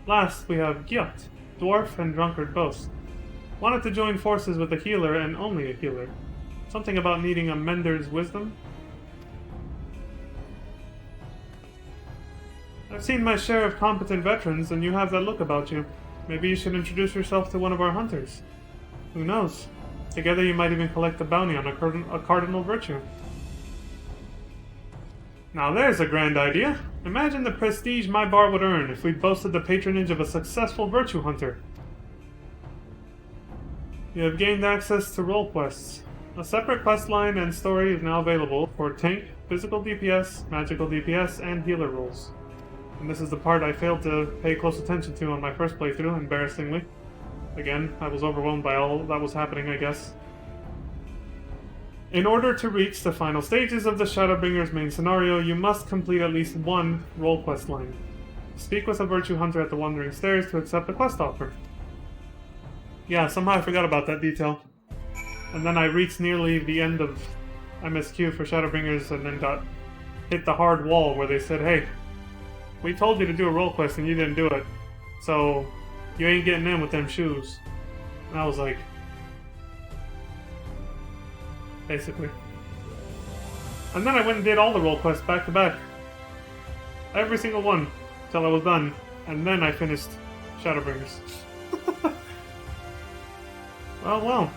Last, we have Gyot, dwarf and drunkard both. Wanted to join forces with a healer and only a healer. Something about needing a mender's wisdom? I've seen my share of competent veterans, and you have that look about you. Maybe you should introduce yourself to one of our hunters. Who knows? Together you might even collect a bounty on a cardinal virtue. Now there's a grand idea. Imagine the prestige my bar would earn if we boasted the patronage of a successful virtue hunter. You have gained access to role quests. A separate quest line and story is now available for tank, physical DPS, magical DPS, and healer roles. And this is the part I failed to pay close attention to on my first playthrough, embarrassingly. Again, I was overwhelmed by all that was happening, I guess. In order to reach the final stages of the Shadowbringers main scenario, you must complete at least one role quest line. Speak with a virtue hunter at the Wandering Stairs to accept the quest offer. Yeah, somehow I forgot about that detail. And then I reached nearly the end of MSQ for Shadowbringers and then got hit the hard wall where they said, hey, we told you to do a role quest and you didn't do it, so you ain't getting in with them shoes. And I was like, basically. And then I went and did all the role quests back to back. Every single one, till I was done. And then I finished Shadowbringers. Well.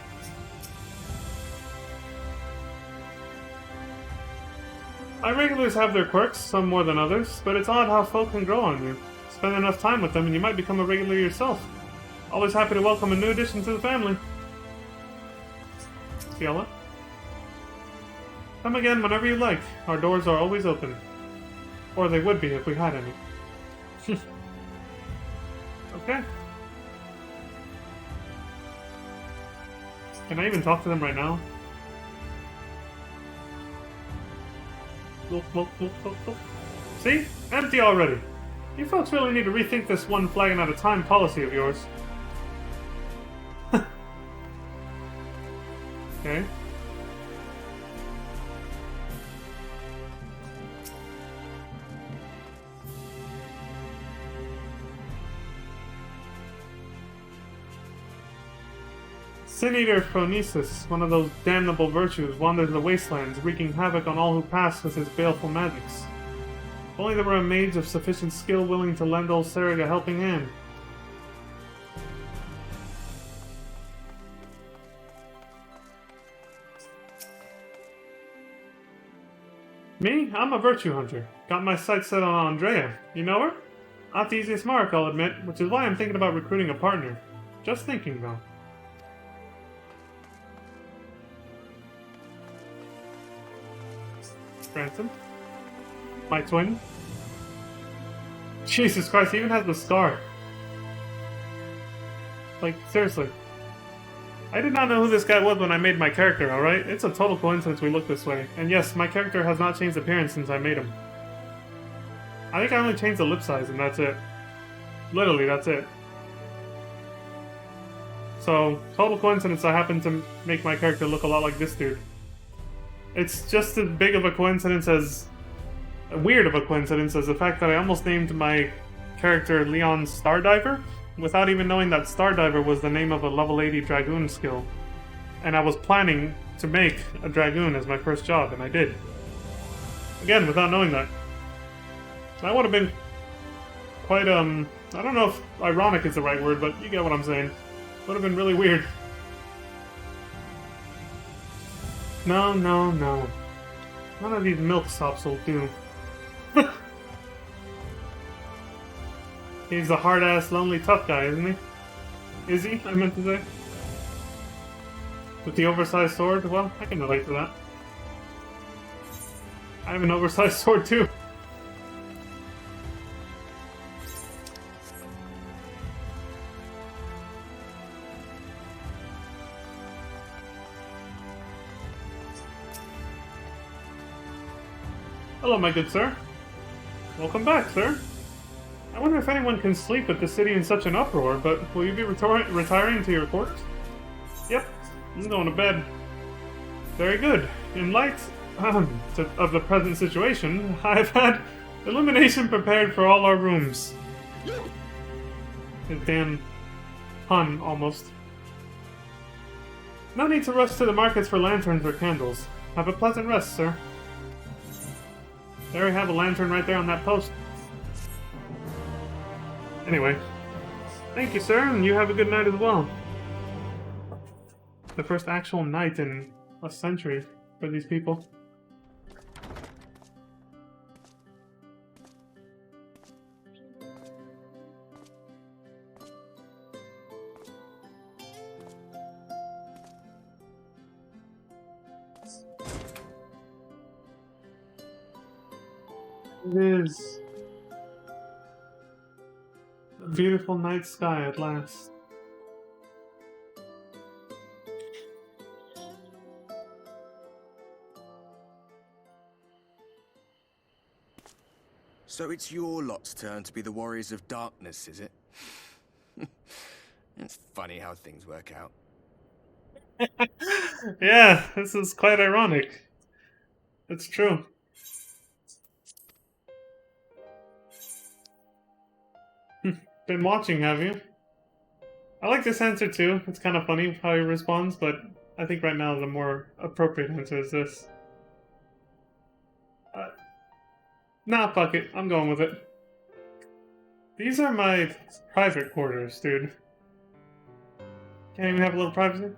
My regulars have their quirks, some more than others, but it's odd how folk can grow on you. Spend enough time with them and you might become a regular yourself. Always happy to welcome a new addition to the family. Fiala? Come again whenever you like. Our doors are always open. Or they would be if we had any. Okay. Can I even talk to them right now? See? Empty already. You folks really need to rethink this one flagon at a time policy of yours. Okay. Sin Eater Phronesis, one of those damnable virtues, wanders the wastelands, wreaking havoc on all who pass with his baleful magics. If only there were a mage of sufficient skill willing to lend old Serig a helping hand. Me? I'm a virtue hunter. Got my sights set on Andrea. You know her? Not the easiest mark, I'll admit, which is why I'm thinking about recruiting a partner. Just thinking, though. Ransom? My twin? Jesus Christ, he even has the scar. Like, seriously. I did not know who this guy was when I made my character, alright? It's a total coincidence we look this way. And yes, my character has not changed appearance since I made him. I think I only changed the lip size and that's it. Literally, that's it. So, total coincidence I happened to make my character look a lot like this dude. It's just as big of a coincidence as... weird of a coincidence as the fact that I almost named my character Leon Stardiver without even knowing that Stardiver was the name of a level 80 Dragoon skill. And I was planning to make a Dragoon as my first job, and I did. Again, without knowing that. That would have been quite, I don't know if ironic is the right word, but you get what I'm saying. Would have been really weird. No. None of these milksops will do. He's a hard-ass, lonely, tough guy, isn't he? Is he? I meant to say. With the oversized sword? Well, I can relate to that. I have an oversized sword, too. Hello, my good sir. Welcome back, sir. I wonder if anyone can sleep with the city in such an uproar, but will you be retiring to your quarters? Yep, I'm going to bed. Very good. In light of the present situation, I've had illumination prepared for all our rooms. His damn pun, almost. No need to rush to the markets for lanterns or candles. Have a pleasant rest, sir. There we have a lantern right there on that post. Anyway. Thank you, sir, and you have a good night as well. The first actual night in a century for these people. It is a beautiful night sky at last. So it's your lot's turn to be the Warriors of Darkness, is it? It's funny how things work out. Yeah, this is quite ironic. It's true. Been watching, have you? I like this answer too. It's kind of funny how he responds, but I think right now the more appropriate answer is this. Nah, fuck it. I'm going with it. These are my private quarters, dude. Can't even have a little privacy?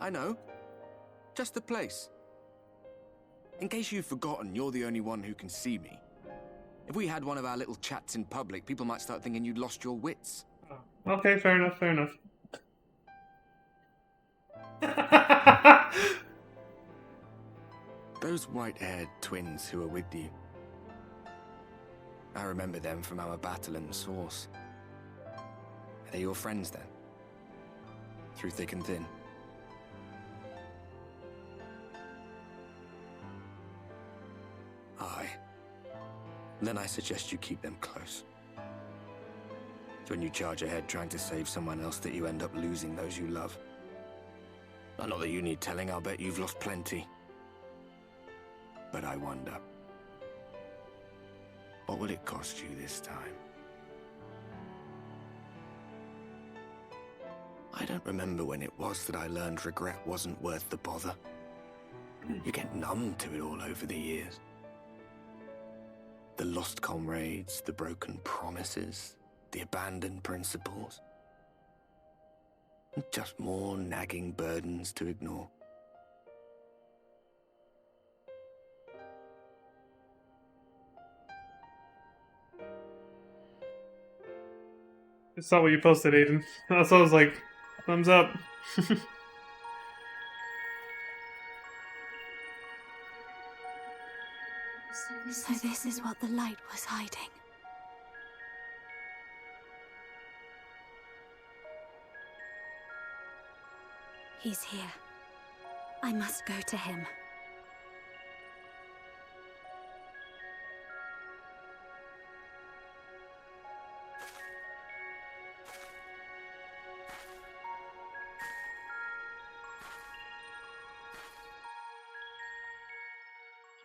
I know. Just the place. In case you've forgotten, you're the only one who can see me. If we had one of our little chats in public, people might start thinking you'd lost your wits. Oh, okay, fair enough, fair enough. Those white-haired twins who are with you. I remember them from our battle in the Source. Are they your friends then? Through thick and thin? Aye. Then I suggest you keep them close. It's when you charge ahead trying to save someone else that you end up losing those you love. Not that you need telling, I'll bet you've lost plenty. But I wonder, what will it cost you this time? I don't remember when it was that I learned regret wasn't worth the bother. You get numb to it all over the years. The lost comrades, the broken promises, the abandoned principles. And just more nagging burdens to ignore. I saw what you posted, Aiden. That's why I was like, thumbs up. So this is what the light was hiding. He's here. I must go to him.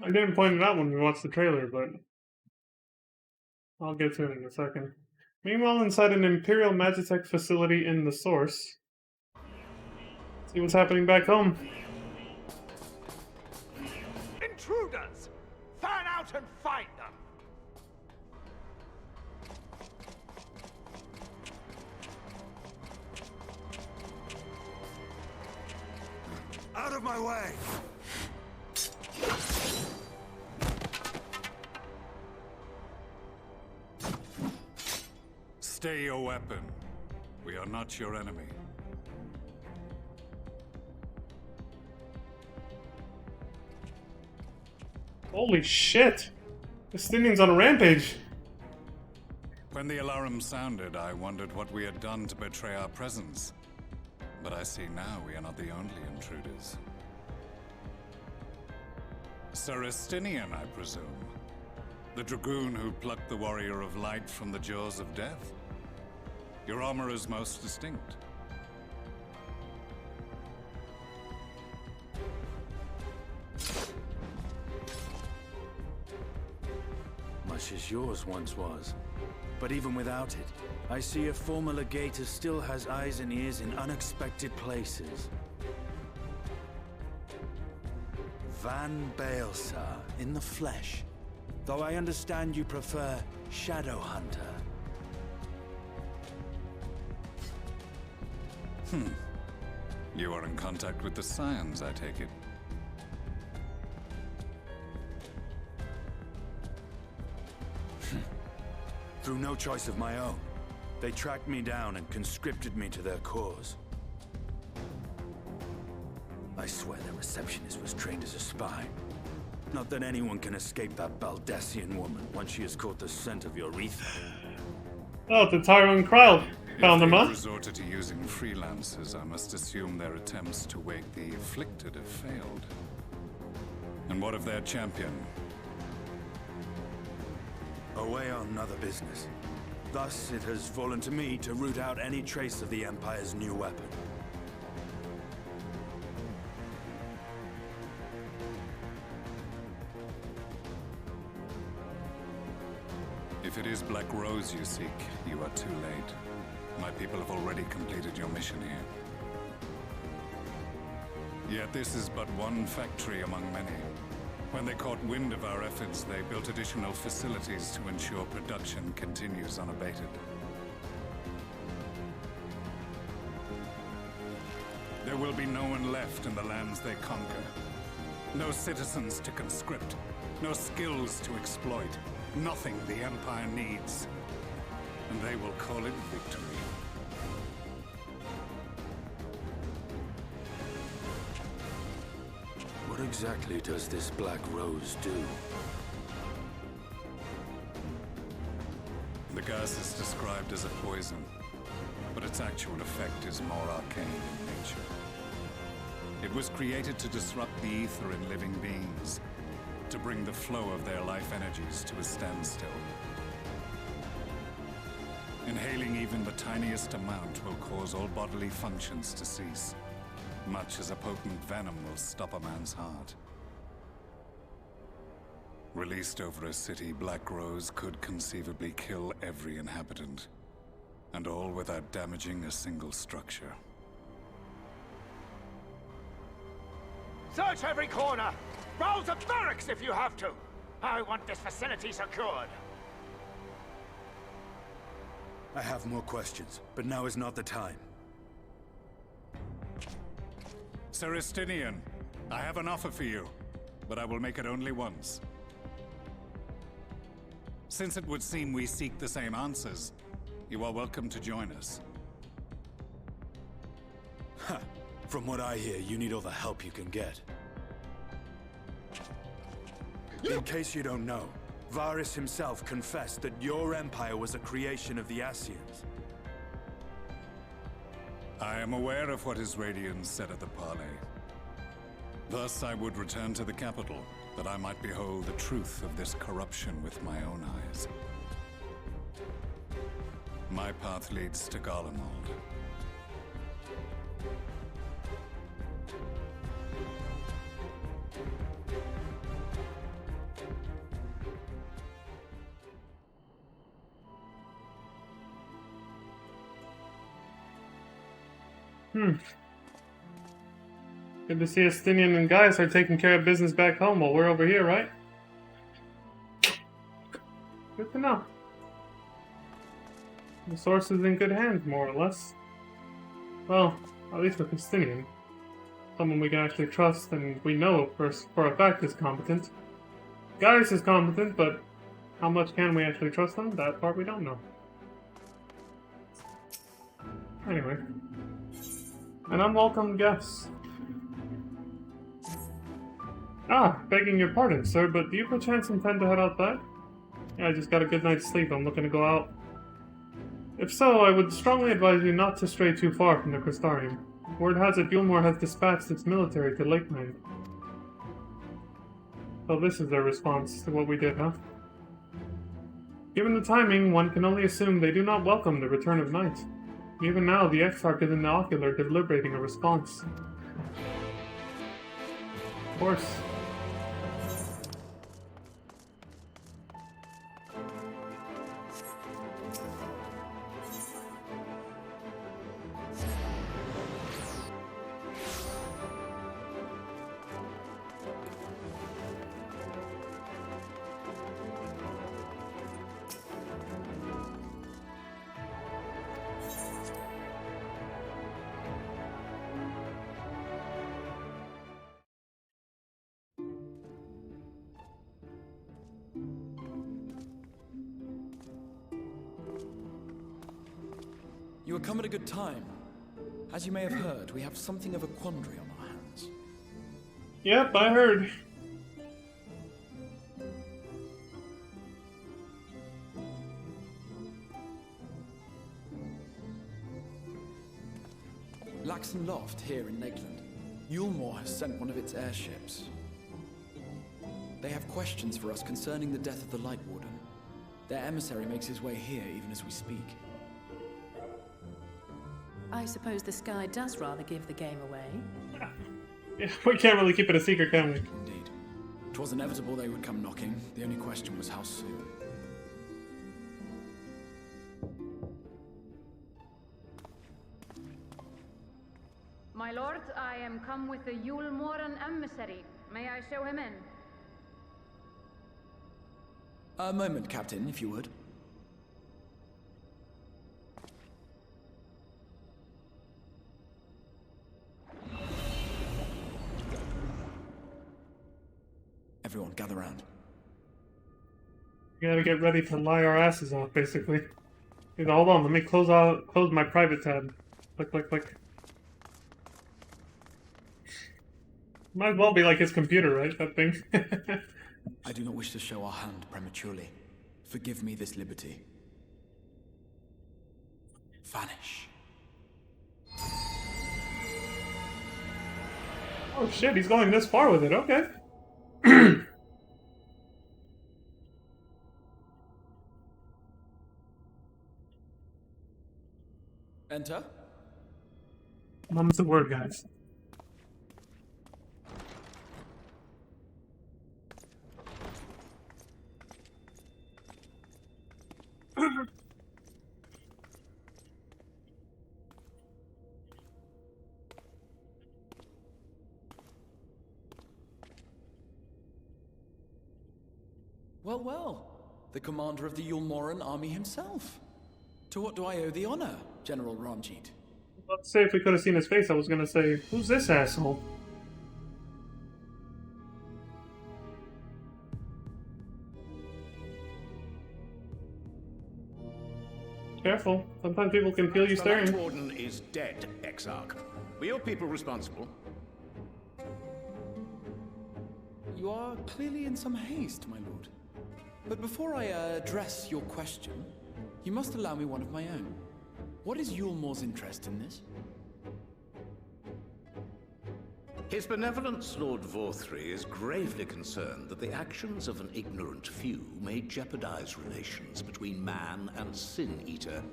I didn't point it out when we watched the trailer, but I'll get to it in a second. Meanwhile, inside an Imperial Magitech facility in the Source. See what's happening back home. Intruders! Fan out and find them! Out of my way! Stay your weapon. We are not your enemy. Holy shit! Justinian's on a rampage! When the alarm sounded, I wondered what we had done to betray our presence. But I see now we are not the only intruders. Sir Estinian, I presume. The dragoon who plucked the warrior of light from the jaws of death. Your armor is most distinct. Much as yours once was. But even without it, I see a former legator still has eyes and ears in unexpected places. Van Baelsar, in the flesh. Though I understand you prefer Shadowhunter. You are in contact with the Scions, I take it. Through no choice of my own. They tracked me down and conscripted me to their cause. I swear their receptionist was trained as a spy. Not that anyone can escape that Baldassian woman once she has caught the scent of your ether. Oh, the Tyrone crowd found them If up. they've resorted to using freelancers, I must assume their attempts to wake the afflicted have failed. And what of their champion? Away on other business. Thus, it has fallen to me to root out any trace of the Empire's new weapon. If it is Black Rose you seek, you are too late. My people have already completed your mission here. Yet this is but one factory among many. When they caught wind of our efforts, they built additional facilities to ensure production continues unabated. There will be no one left in the lands they conquer. No citizens to conscript. No skills to exploit. Nothing the Empire needs. And they will call it victory. What exactly does this Black Rose do? The gas is described as a poison, but its actual effect is more arcane in nature. It was created to disrupt the ether in living beings, to bring the flow of their life energies to a standstill. Inhaling even the tiniest amount will cause all bodily functions to cease, much as a potent venom will stop a man's heart. Released over a city, Black Rose could conceivably kill every inhabitant, and all without damaging a single structure. Search every corner! Rouse the barracks if you have to! I want this facility secured! I have more questions, but now is not the time. Sir Estinian, I have an offer for you, but I will make it only once. Since it would seem we seek the same answers, you are welcome to join us. Ha! From what I hear, you need all the help you can get. In case you don't know, Varys himself confessed that your empire was a creation of the Ascians. I am aware of what his Radiance said at the parley. Thus I would return to the capital, that I might behold the truth of this corruption with my own eyes. My path leads to Garlemald. Good to see Estinian and guys are taking care of business back home while we're over here, right? Good to know. The source is in good hands, more or less. Well, at least with Estinian. Someone we can actually trust and we know for a fact is competent. Gaius is competent, but how much can we actually trust them? That part we don't know. Anyway. An unwelcome guest. Ah, begging your pardon, sir, but do you perchance intend to head outside? Yeah, I just got a good night's sleep. I'm looking to go out. If so, I would strongly advise you not to stray too far from the Crystarium. Word has it Gilmore has dispatched its military to Lakeland. So this is their response to what we did, huh? Given the timing, one can only assume they do not welcome the return of night. Even now, the Exarch is in the ocular deliberating a response. Of course. You have come at a good time. As you may have heard, we have something of a quandary on our hands. Yep, I heard. Laxon Loft here in Lakeland. Yulmore has sent one of its airships. They have questions for us concerning the death of the Light Warden. Their emissary makes his way here even as we speak. I suppose the sky does rather give the game away. Yeah, we can't really keep it a secret, can we? Indeed. 'Twas inevitable they would come knocking. The only question was how soon. My lord, I am come with the Yulmoran emissary. May I show him in? A moment, Captain, if you would. Everyone, gather round. We gotta get ready to lie our asses off, basically. Wait, hold on, let me close my private tab. Click, click, click. Might as well be like his computer, right? That thing. I do not wish to show our hand prematurely. Forgive me this liberty. Vanish. Oh shit, he's going this far with it, okay. Enter. Mum's the word, guys. Well, well. The commander of the Yulmoran army himself. To what do I owe the honor, General Ranjit? Let's say if we could have seen his face, I was gonna say, who's this asshole? Careful. Sometimes people can feel you The staring. Light Warden is dead, Exarch. Were your people responsible? You are clearly in some haste, my lord. But before I address your question, you must allow me one of my own. What is Yulmore's interest in this? His benevolence, Lord Vorthry, is gravely concerned that the actions of an ignorant few may jeopardize relations between man and Sin-Eater.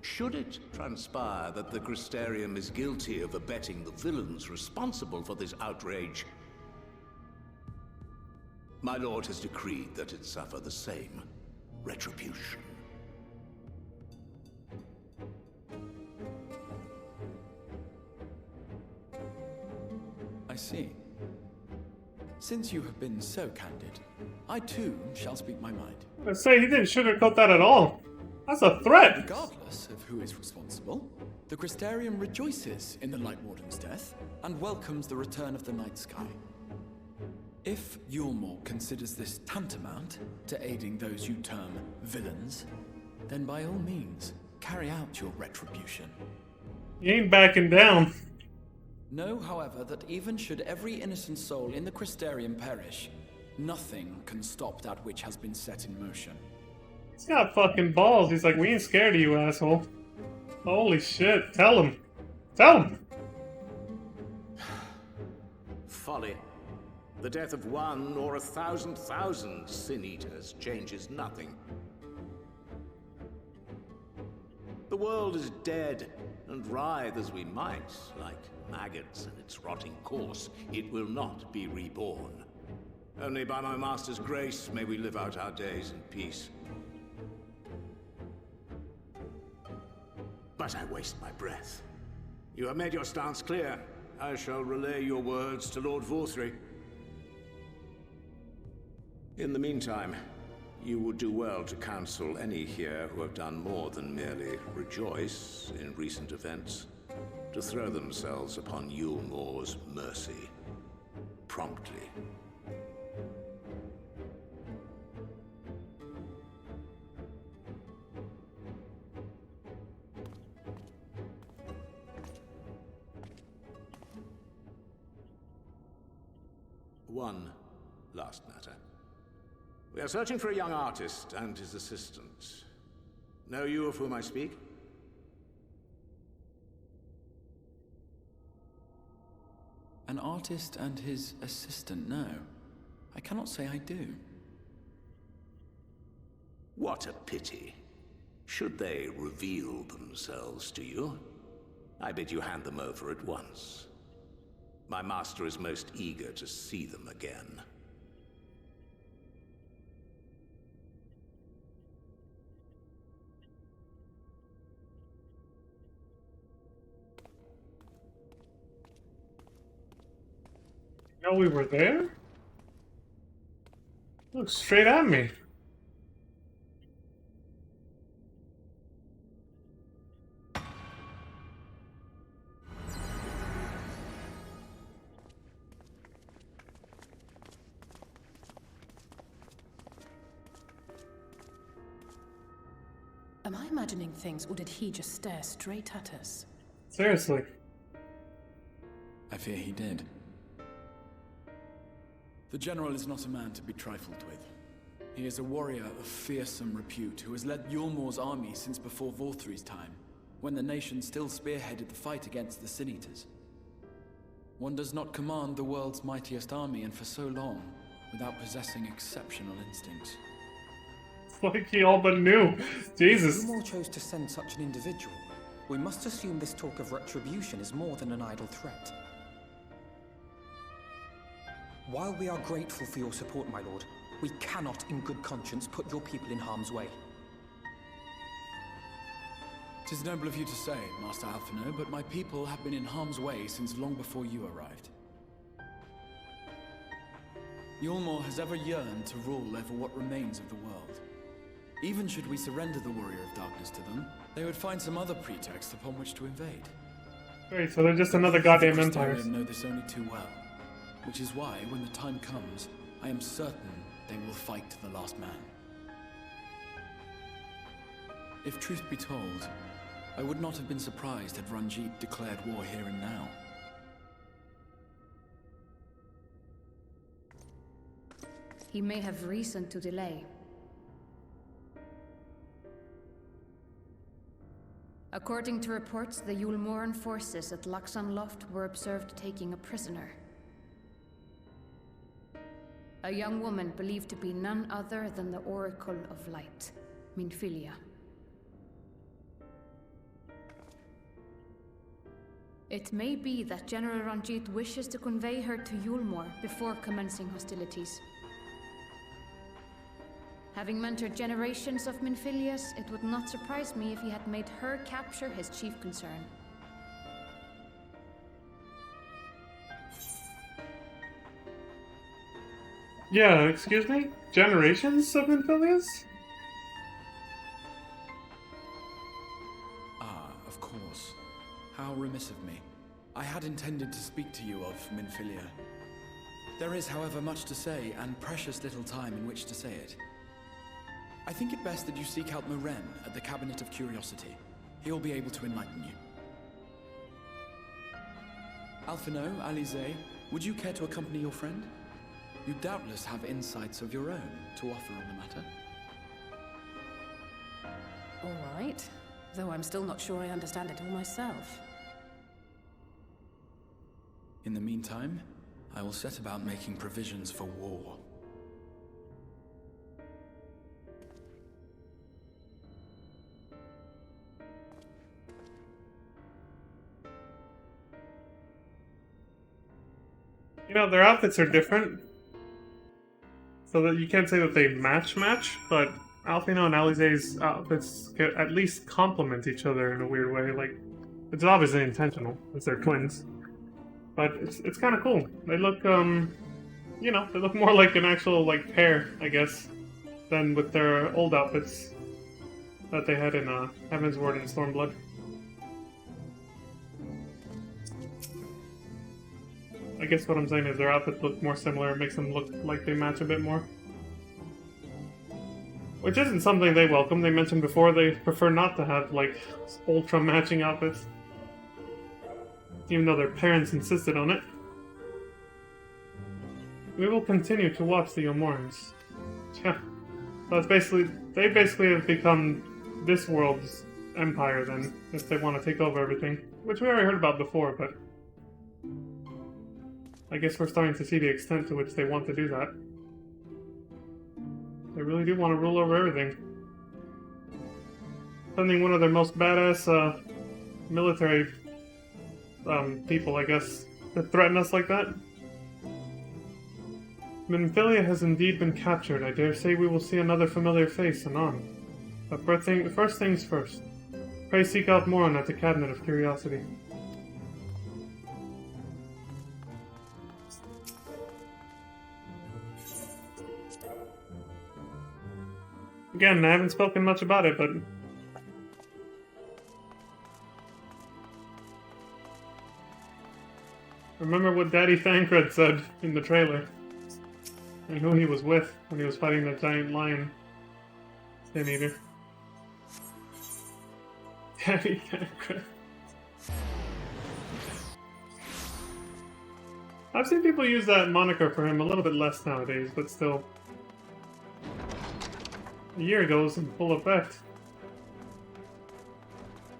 Should it transpire that the Crystarium is guilty of abetting the villains responsible for this outrage, my lord has decreed that it suffer the same retribution. I see. Since you have been so candid, I too shall speak my mind. Let's say he didn't sugarcoat that at all. That's a threat. Regardless of who is responsible, the Crystarium rejoices in the Light Warden's death and welcomes the return of the night sky. If Yulmore considers this tantamount to aiding those you term villains, then by all means, carry out your retribution. He ain't backing down. Know, however, that even should every innocent soul in the Crystarium perish, nothing can stop that which has been set in motion. He's got fucking balls. He's like, we ain't scared of you, asshole. Holy shit. Tell him. Tell him. Folly. The death of one or 1,000,000 Sin-Eaters changes nothing. The world is dead, and writhe as we might, like maggots in its rotting course, it will not be reborn. Only by my master's grace may we live out our days in peace. But I waste my breath. You have made your stance clear. I shall relay your words to Lord Vorthry. In the meantime, you would do well to counsel any here who have done more than merely rejoice in recent events, to throw themselves upon Yulmore's mercy, promptly. One last matter. We are searching for a young artist and his assistant. Know you of whom I speak? An artist and his assistant, no. I cannot say I do. What a pity. Should they reveal themselves to you, I bid you hand them over at once. My master is most eager to see them again. No, we were there? Look straight at me. Am I imagining things, or did he just stare straight at us? Seriously. I fear he did. The General is not a man to be trifled with. He is a warrior of fearsome repute who has led Yulmore's army since before Vorthry's time, when the nation still spearheaded the fight against the Sin-Eaters. One does not command the world's mightiest army, and for so long, without possessing exceptional instincts. It's like he all but knew. Jesus. If Yulmore chose to send such an individual, we must assume this talk of retribution is more than an idle threat. While we are grateful for your support, my lord, we cannot in good conscience put your people in harm's way. 'Tis noble of you to say, Master Alphino, but my people have been in harm's way since long before you arrived. Yulmore has ever yearned to rule over what remains of the world. Even should we surrender the Warrior of Darkness to them, they would find some other pretext upon which to invade. Wait, so they're just another goddamn The empire. Crystarian know this only too well, which is why, when the time comes, I am certain they will fight to the last man. If truth be told, I would not have been surprised had Ranjit declared war here and now. He may have reason to delay. According to reports, the Yulmoran forces at Laxan Loft were observed taking a prisoner. A young woman believed to be none other than the Oracle of Light, Minfilia. It may be that General Ranjit wishes to convey her to Yulmore before commencing hostilities. Having mentored generations of Minfilias, it would not surprise me if he had made her capture his chief concern. Yeah, excuse me? Generations of Infilius? Ah, of course. How remiss of me. I had intended to speak to you of Minfilia. There is, however, much to say, and precious little time in which to say it. I think it best that you seek out Moren at the Cabinet of Curiosity. He will be able to enlighten you. Alphino, Alize, would you care to accompany your friend? You doubtless have insights of your own to offer on the matter. All right, though I'm still not sure I understand it all myself. In the meantime, I will set about making provisions for war. You know, their outfits are different. So that you can't say that they match, but Alfino and Alize's outfits at least complement each other in a weird way. Like, it's obviously intentional, as they're twins. But it's kind of cool. They look, you know, they look more like an actual, like, pair, I guess, than with their old outfits that they had in Heaven's Ward and Stormblood. I guess what I'm saying is their outfits look more similar. It makes them look like they match a bit more. Which isn't something they welcome. They mentioned before they prefer not to have, like, ultra matching outfits. Even though their parents insisted on it. We will continue to watch the Omorans. Yeah. So it's basically, they basically have become this world's empire then, if they want to take over everything. Which we already heard about before, but I guess we're starting to see the extent to which they want to do that. They really do want to rule over everything. Sending one of their most badass military people, I guess, to threaten us like that. Minfilia has indeed been captured. I dare say we will see another familiar face anon. But first things first. Pray seek out Moron at the Cabinet of Curiosity. Again, I haven't spoken much about it, but remember what Daddy Thancred said in the trailer, and who he was with when he was fighting the giant lion Sin Eater. Daddy Thancred. I've seen people use that moniker for him a little bit less nowadays, but still. A year ago was in full effect.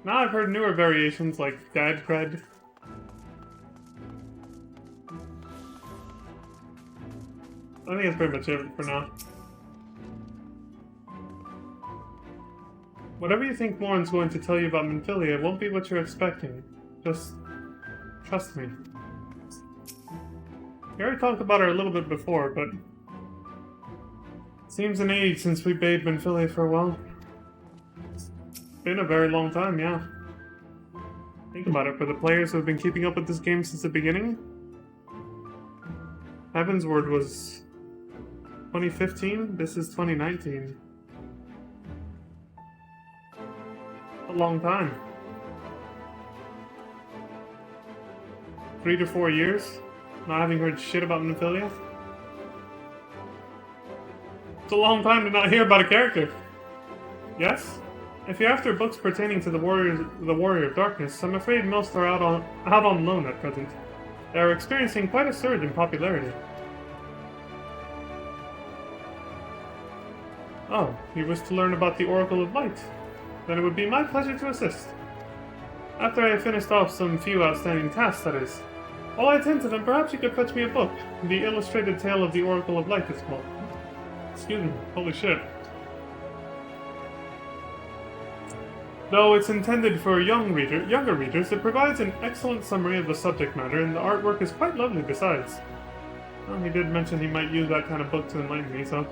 Now I've heard newer variations like Dad Cred. I think that's pretty much it for now. Whatever you think Morin's going to tell you about Minfilia won't be what you're expecting. Just trust me. We already talked about her a little bit before, but seems an age since we bade Minfilia farewell. It's been a very long time, yeah. Think about it, for the players who have been keeping up with this game since the beginning. Heaven's Word was 2015, this is 2019. A long time. 3 to 4 years, not having heard shit about Minfilia. It's a long time to not hear about a character. Yes? If you're after books pertaining to the Warrior of Darkness, I'm afraid most are out on loan at present. They are experiencing quite a surge in popularity. Oh, you wish to learn about the Oracle of Light? Then it would be my pleasure to assist. After I have finished off some few outstanding tasks, that is. While I attend to them, perhaps you could fetch me a book. The Illustrated Tale of the Oracle of Light is called. Excuse me, holy shit. Though it's intended for younger readers, it provides an excellent summary of the subject matter, and the artwork is quite lovely besides. Well, he did mention he might use that kind of book to enlighten me, so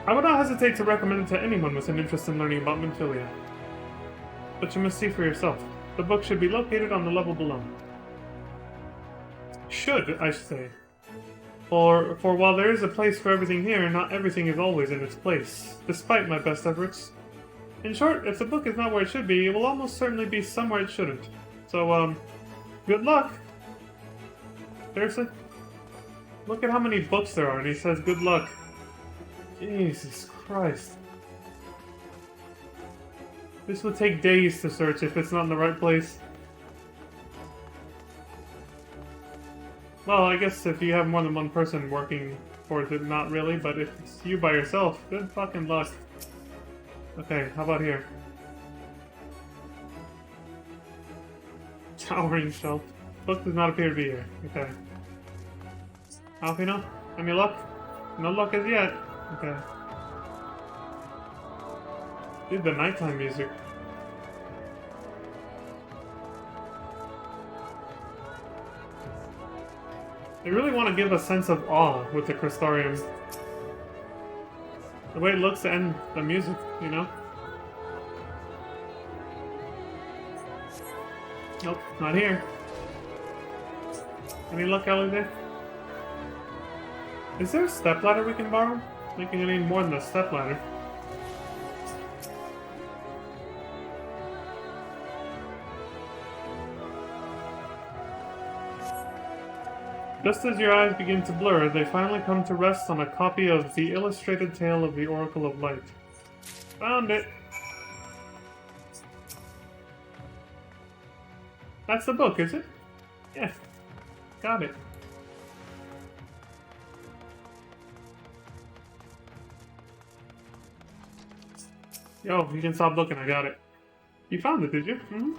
I would not hesitate to recommend it to anyone with an interest in learning about Minfilia. But you must see for yourself. The book should be located on the level below. Should, I should say. For while there is a place for everything here, not everything is always in its place, despite my best efforts. In short, if the book is not where it should be, it will almost certainly be somewhere it shouldn't. So, good luck! Seriously? Look at how many books there are, and he says good luck. Jesus Christ. This would take days to search if it's not in the right place. Well, I guess if you have more than one person working towards it, not really, but if it's you by yourself, good fucking luck. Okay, how about here? Towering shelf. Book does not appear to be here. Okay. Alfino? Any luck? No luck as yet. Okay. Dude, the nighttime music. They really want to give a sense of awe with the Crystarium. The way it looks and the music, you know? Nope, not here. Any luck, Alize? Is there a stepladder we can borrow? I think I need more than a stepladder. Just as your eyes begin to blur, they finally come to rest on a copy of The Illustrated Tale of the Oracle of Light. Found it! That's the book, is it? Yeah. Got it. Yo, you can stop looking, I got it. You found it, did you? Mm-hmm.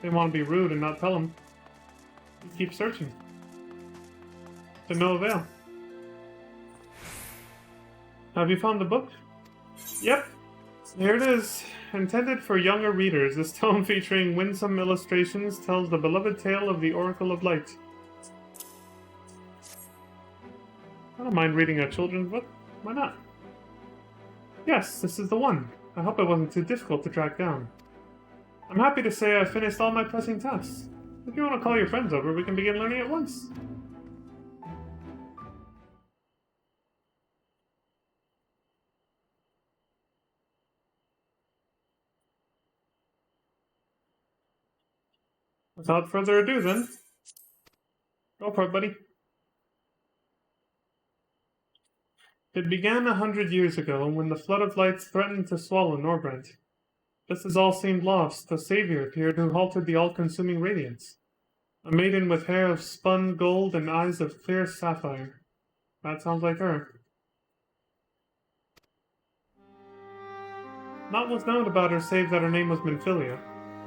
Didn't want to be rude and not tell him. Keep searching. To no avail. Have you found the book? Yep. Here it is. Intended for younger readers, this tome featuring winsome illustrations tells the beloved tale of the Oracle of Light. I don't mind reading a children's book. Why not? Yes, this is the one. I hope it wasn't too difficult to track down. I'm happy to say I finished all my pressing tasks. If you want to call your friends over, we can begin learning at once. Without further ado, then. Go for it, buddy. It began 100 years ago, when the flood of lights threatened to swallow Norbrent. Just as all seemed lost, a savior appeared who halted the all-consuming radiance. A maiden with hair of spun gold and eyes of clear sapphire. That sounds like her. Naught was known about her save that her name was Minfilia,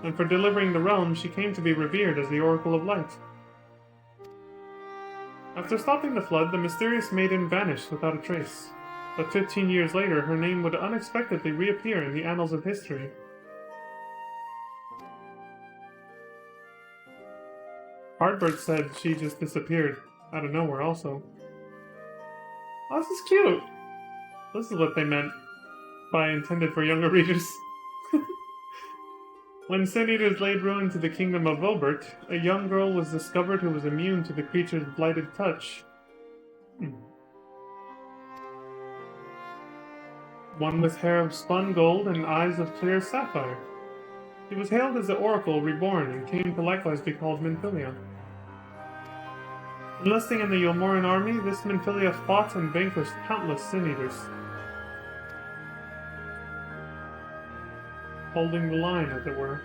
and for delivering the realm she came to be revered as the Oracle of Light. After stopping the flood, the mysterious maiden vanished without a trace, but 15 years later her name would unexpectedly reappear in the annals of history. Hardbird said she just disappeared, out of nowhere also. Oh, this is cute! This is what they meant by intended for younger readers. When Sin Eaters laid ruin to the kingdom of Obert, a young girl was discovered who was immune to the creature's blighted touch. One with hair of spun gold and eyes of clear sapphire. He was hailed as the Oracle Reborn and came to likewise be called Minfilia. Enlisting in the Yomoran army, this Minfilia fought and vanquished countless Sin Eaters. Holding the line, as it were.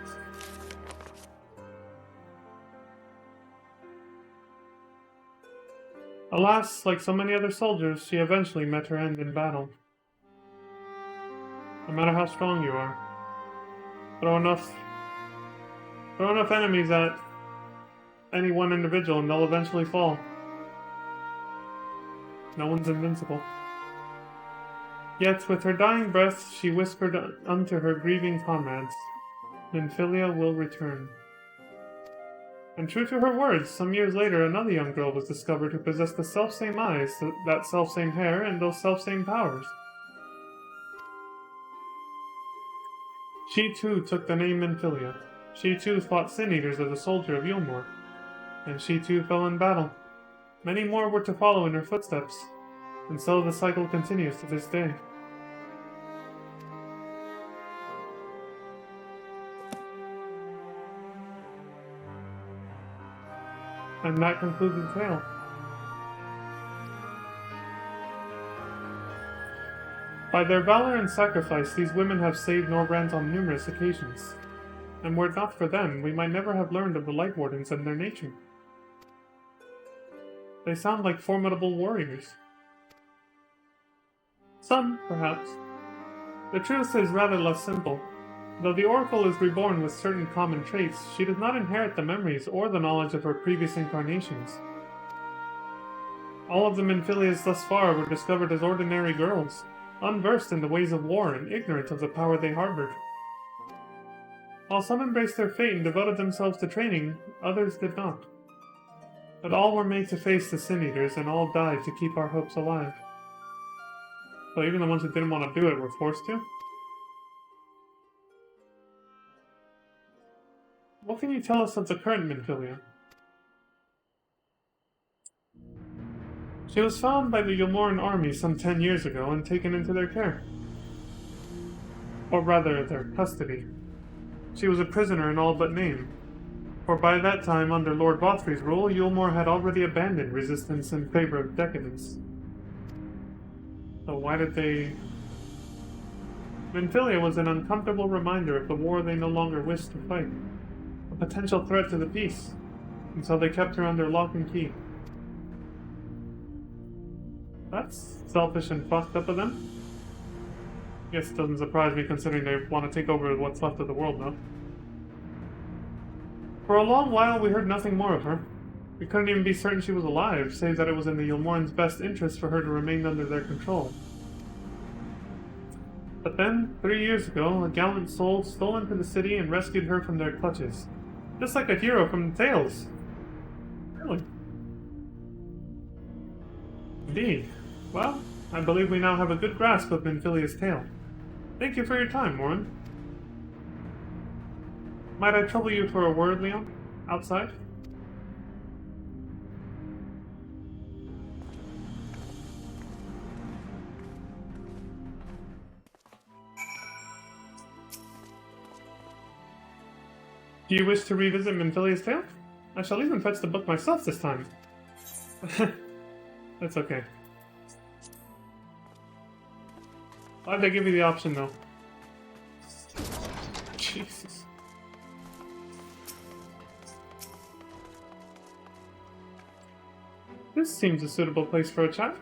Alas, like so many other soldiers, she eventually met her end in battle. No matter how strong you are, throw enough enemies at any one individual and they'll eventually fall. No one's invincible. Yet with her dying breath she whispered unto her grieving comrades, Minfilia will return. And true to her words, some years later another young girl was discovered who possessed the selfsame eyes, that selfsame hair, and those selfsame powers. She too took the name Minfilia. She too fought Sin Eaters as a soldier of Yulmore. And she too fell in battle. Many more were to follow in her footsteps. And so the cycle continues to this day. And that concludes the tale. By their valor and sacrifice, these women have saved Norbrand on numerous occasions. And were it not for them, we might never have learned of the Light Wardens and their nature. They sound like formidable warriors. Some, perhaps. The truth is rather less simple. Though the Oracle is reborn with certain common traits, she does not inherit the memories or the knowledge of her previous incarnations. All of the Menphilias thus far were discovered as ordinary girls, unversed in the ways of war and ignorant of the power they harbored. While some embraced their fate and devoted themselves to training, others did not. But all were made to face the Sin Eaters, and all died to keep our hopes alive. So even the ones who didn't want to do it were forced to? What can you tell us of the current Menphilia? She was found by the Yulmoran army some 10 years ago and taken into their care. Or rather, their custody. She was a prisoner in all but name, for by that time, under Lord Vothry's rule, Yulmor had already abandoned resistance in favor of decadence. So why did they... Menphilia was an uncomfortable reminder of the war they no longer wished to fight, a potential threat to the peace, and so they kept her under lock and key. That's selfish and fucked up of them. Guess it doesn't surprise me considering they want to take over what's left of the world now. For a long while we heard nothing more of her. We couldn't even be certain she was alive, save that it was in the Yulmoran's best interest for her to remain under their control. But then, 3 years ago, a gallant soul stole into the city and rescued her from their clutches. Just like a hero from the tales. Really? Indeed. Well, I believe we now have a good grasp of Menphilia's tale. Thank you for your time, Morin. Might I trouble you for a word, Leon? Outside? Do you wish to revisit Menphilia's tale? I shall even fetch the book myself this time. That's okay. Why'd they give you the option, though? Jesus. This seems a suitable place for a chat.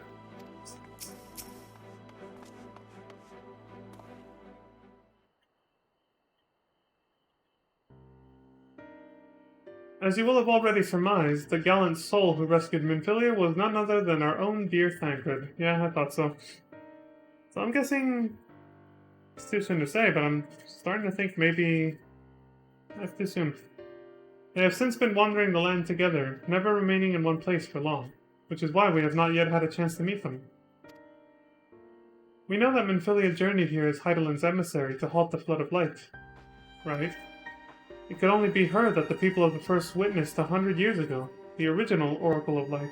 As you will have already surmised, the gallant soul who rescued Menphilia was none other than our own dear Thancred. Yeah, I thought so. So I'm guessing it's too soon to say, but I'm starting to think maybe that's too soon. They have since been wandering the land together, never remaining in one place for long, which is why we have not yet had a chance to meet them. We know that Menphilia journeyed here as Heidelin's emissary to halt the Flood of Light, right? It could only be her that the people of the First witnessed 100 years ago, the original Oracle of Light.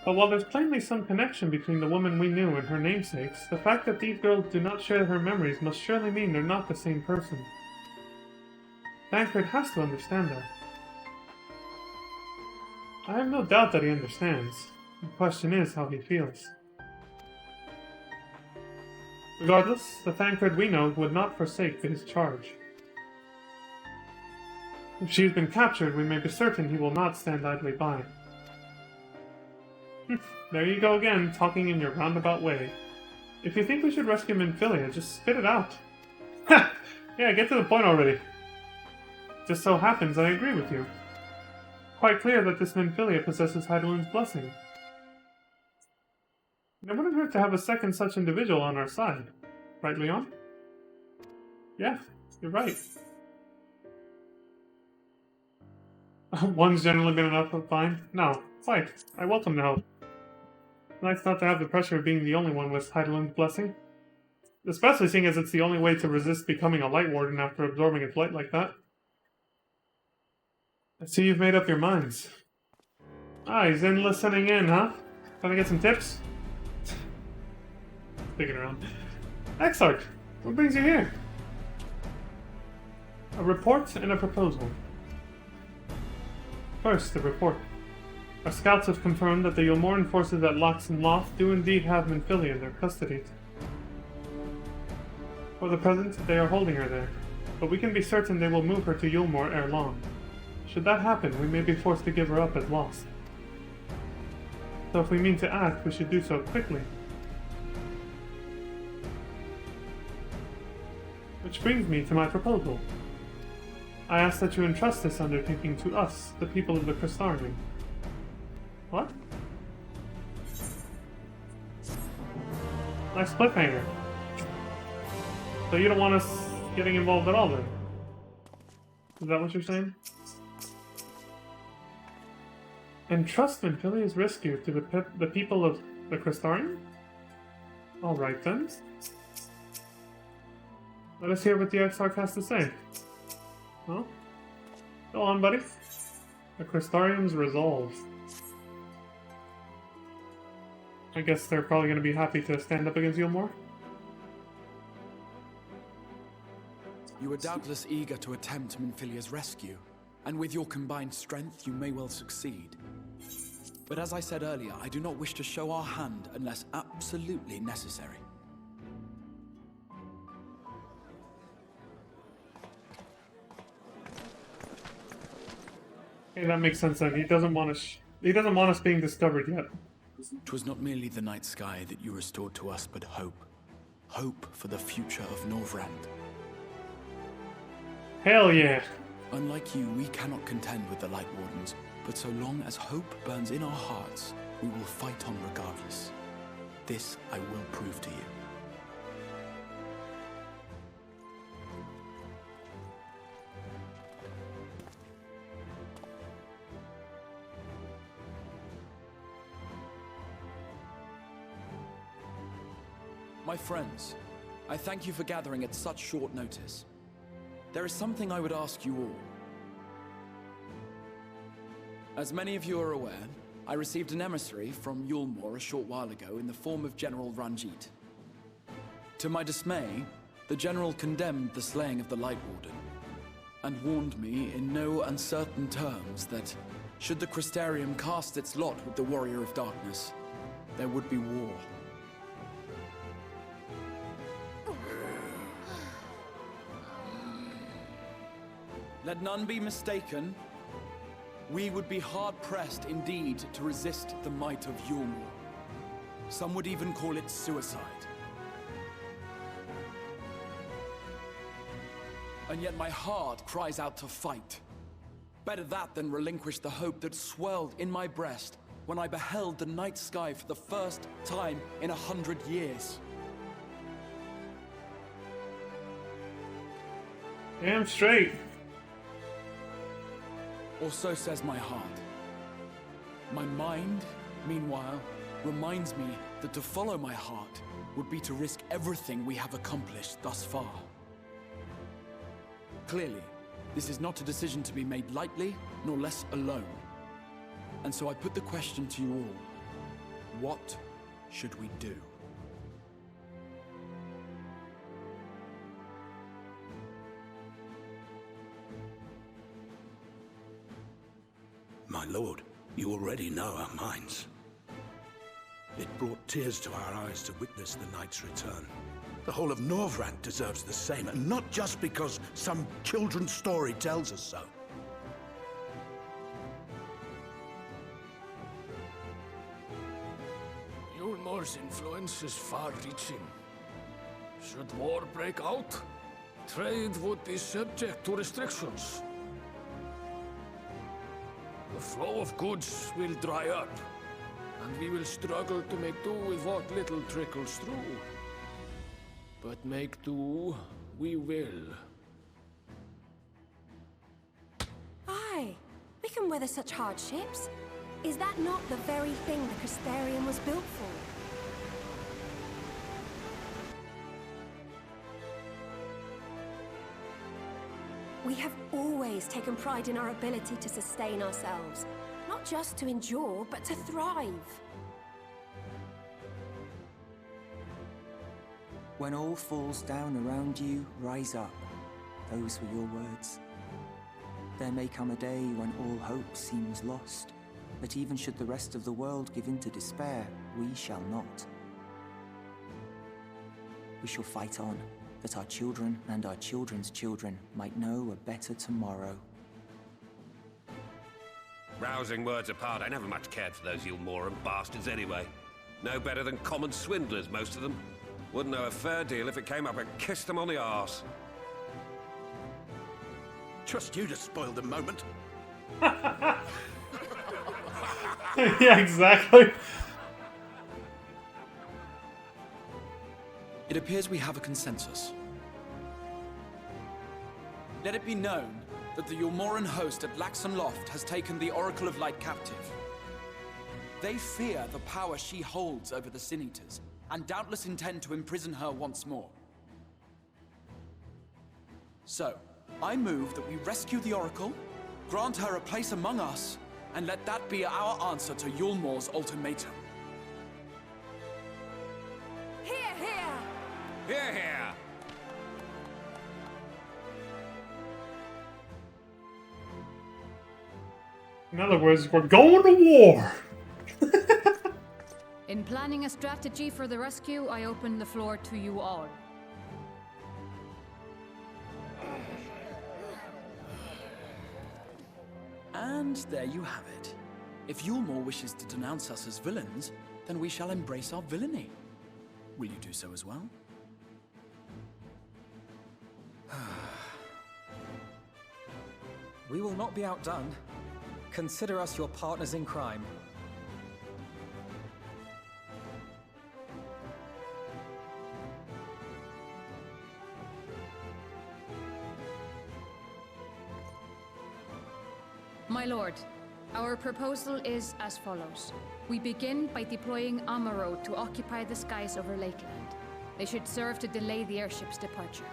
But while there's plainly some connection between the woman we knew and her namesakes, the fact that these girls do not share her memories must surely mean they're not the same person. Thancred has to understand that. I have no doubt that he understands. The question is how he feels. Regardless, the Thancred we know would not forsake his charge. If she's been captured, we may be certain he will not stand idly by. There you go again, talking in your roundabout way. If you think we should rescue Menphilia, just spit it out. Yeah, get to the point already. Just so happens I agree with you. Quite clear that this Menphilia possesses Heidelin's blessing. It wouldn't hurt to have a second such individual on our side. Right, Leon? Yeah, you're right. One's generally been enough, but fine. No, fight. I welcome the help. Nice not to have the pressure of being the only one with Heidelin's blessing. Especially seeing as it's the only way to resist becoming a Light Warden after absorbing its light like that. I see you've made up your minds. Ah, he's in listening in, huh? Trying to get some tips? Sticking around. Exarch, what brings you here? A report and a proposal. First, the report. Our scouts have confirmed that the Yulmoran forces at Lox and Loth do indeed have Menphilia in their custody. For the present, they are holding her there, but we can be certain they will move her to Yulmor ere long. Should that happen, we may be forced to give her up as lost. So if we mean to act, we should do so quickly. Which brings me to my proposal. I ask that you entrust this undertaking to us, the people of the Crystarium. What? Nice cliffhanger. So you don't want us getting involved at all then? Is that what you're saying? Entrust Minfilia's rescue to the people of the Crystarium? Alright then. Let us hear what the Exarch has to say. Well, go on, buddy. The Crystarium's resolve. I guess they're probably going to be happy to stand up against Yulmore. You are doubtless eager to attempt Minfilia's rescue, and with your combined strength, you may well succeed. But as I said earlier, I do not wish to show our hand unless absolutely necessary. Okay, that makes sense then. He doesn't want us being discovered yet. 'Twas not merely the night sky that you restored to us, but hope. Hope for the future of Norvrand. Hell yeah. Unlike you, we cannot contend with the Light Wardens, but so long as hope burns in our hearts, we will fight on regardless. This I will prove to you. My friends, I thank you for gathering at such short notice. There is something I would ask you all. As many of you are aware, I received an emissary from Yulmore a short while ago in the form of General Ranjit. To my dismay, the General condemned the slaying of the Light Warden, and warned me in no uncertain terms that, should the Crystarium cast its lot with the Warrior of Darkness, there would be war. Let none be mistaken. We would be hard-pressed indeed to resist the might of Yulmore. Some would even call it suicide. And yet my heart cries out to fight. Better that than relinquish the hope that swelled in my breast when I beheld the night sky for the first time in 100 years. Damn straight. Or so says my heart. My mind, meanwhile, reminds me that to follow my heart would be to risk everything we have accomplished thus far. Clearly, this is not a decision to be made lightly, nor less alone. And so I put the question to you all. What should we do? My lord, you already know our minds. It brought tears to our eyes to witness the knight's return. The whole of Norvrand deserves the same, and not just because some children's story tells us so. Yulmore's influence is far-reaching. Should war break out, trade would be subject to restrictions. The flow of goods will dry up, and we will struggle to make do with what little trickles through. But make do, we will. Aye, we can weather such hardships. Is that not the very thing the Crystarium was built for? We have always taken pride in our ability to sustain ourselves. Not just to endure, but to thrive. When all falls down around you, rise up. Those were your words. There may come a day when all hope seems lost, but even should the rest of the world give in to despair, we shall not. We shall fight on, that our children and our children's children might know a better tomorrow. Rousing words apart, I never much cared for those Yulmoran bastards anyway. No better than common swindlers, most of them. Wouldn't know a fair deal if it came up and kissed them on the arse. Trust you to spoil the moment. Yeah, exactly. It appears we have a consensus. Let it be known that the Yulmoran host at Laxon Loft has taken the Oracle of Light captive. They fear the power she holds over the Sin Eaters, and doubtless intend to imprison her once more. So, I move that we rescue the Oracle, grant her a place among us, and let that be our answer to Yulmor's ultimatum. Hear, hear! Hear, hear! In other words, we're going to war! In planning a strategy for the rescue, I open the floor to you all. And there you have it. If Yulmor wishes to denounce us as villains, then we shall embrace our villainy. Will you do so as well? We will not be outdone. Consider us your partners in crime. My lord, our proposal is as follows. We begin by deploying Amaro to occupy the skies over Lakeland. They should serve to delay the airship's departure.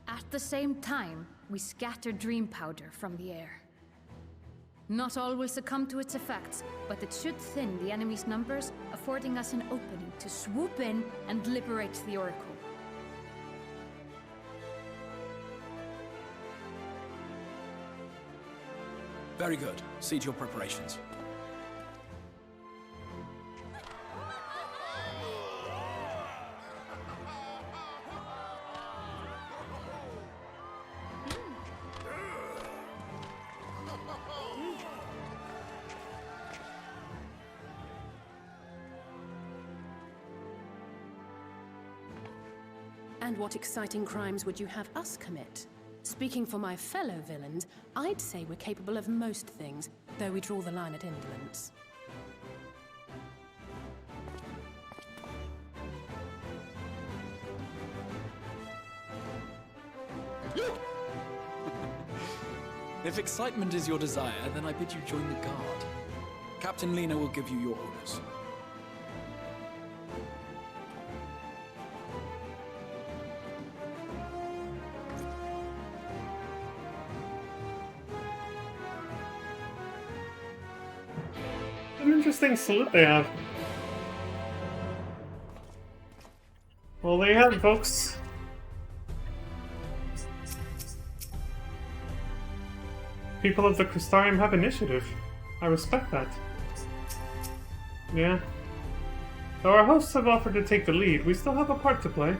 At the same time, we scatter dream powder from the air. Not all will succumb to its effects, but it should thin the enemy's numbers, affording us an opening to swoop in and liberate the Oracle. Very good. See to your preparations. And what exciting crimes would you have us commit? Speaking for my fellow villains, I'd say we're capable of most things, though we draw the line at indolence. If excitement is your desire, then I bid you join the guard. Captain Lena will give you your orders. An interesting salute they have. Well, there you have it, folks. People of the Crystarium have initiative. I respect that. Yeah. Though our hosts have offered to take the lead, we still have a part to play.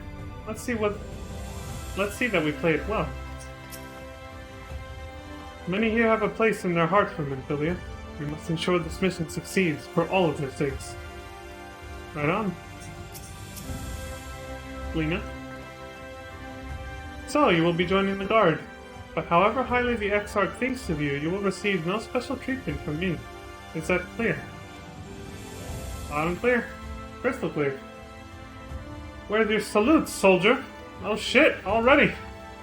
Let's see that we play it well. Many here have a place in their heart for Menphilia. We must ensure this mission succeeds for all of their sakes. Right on. Lena. So, you will be joining the guard. But however highly the Exarch thinks of you, you will receive no special treatment from me. Is that clear? Loud and clear. Crystal clear. Where's your salute, soldier? Oh shit, already.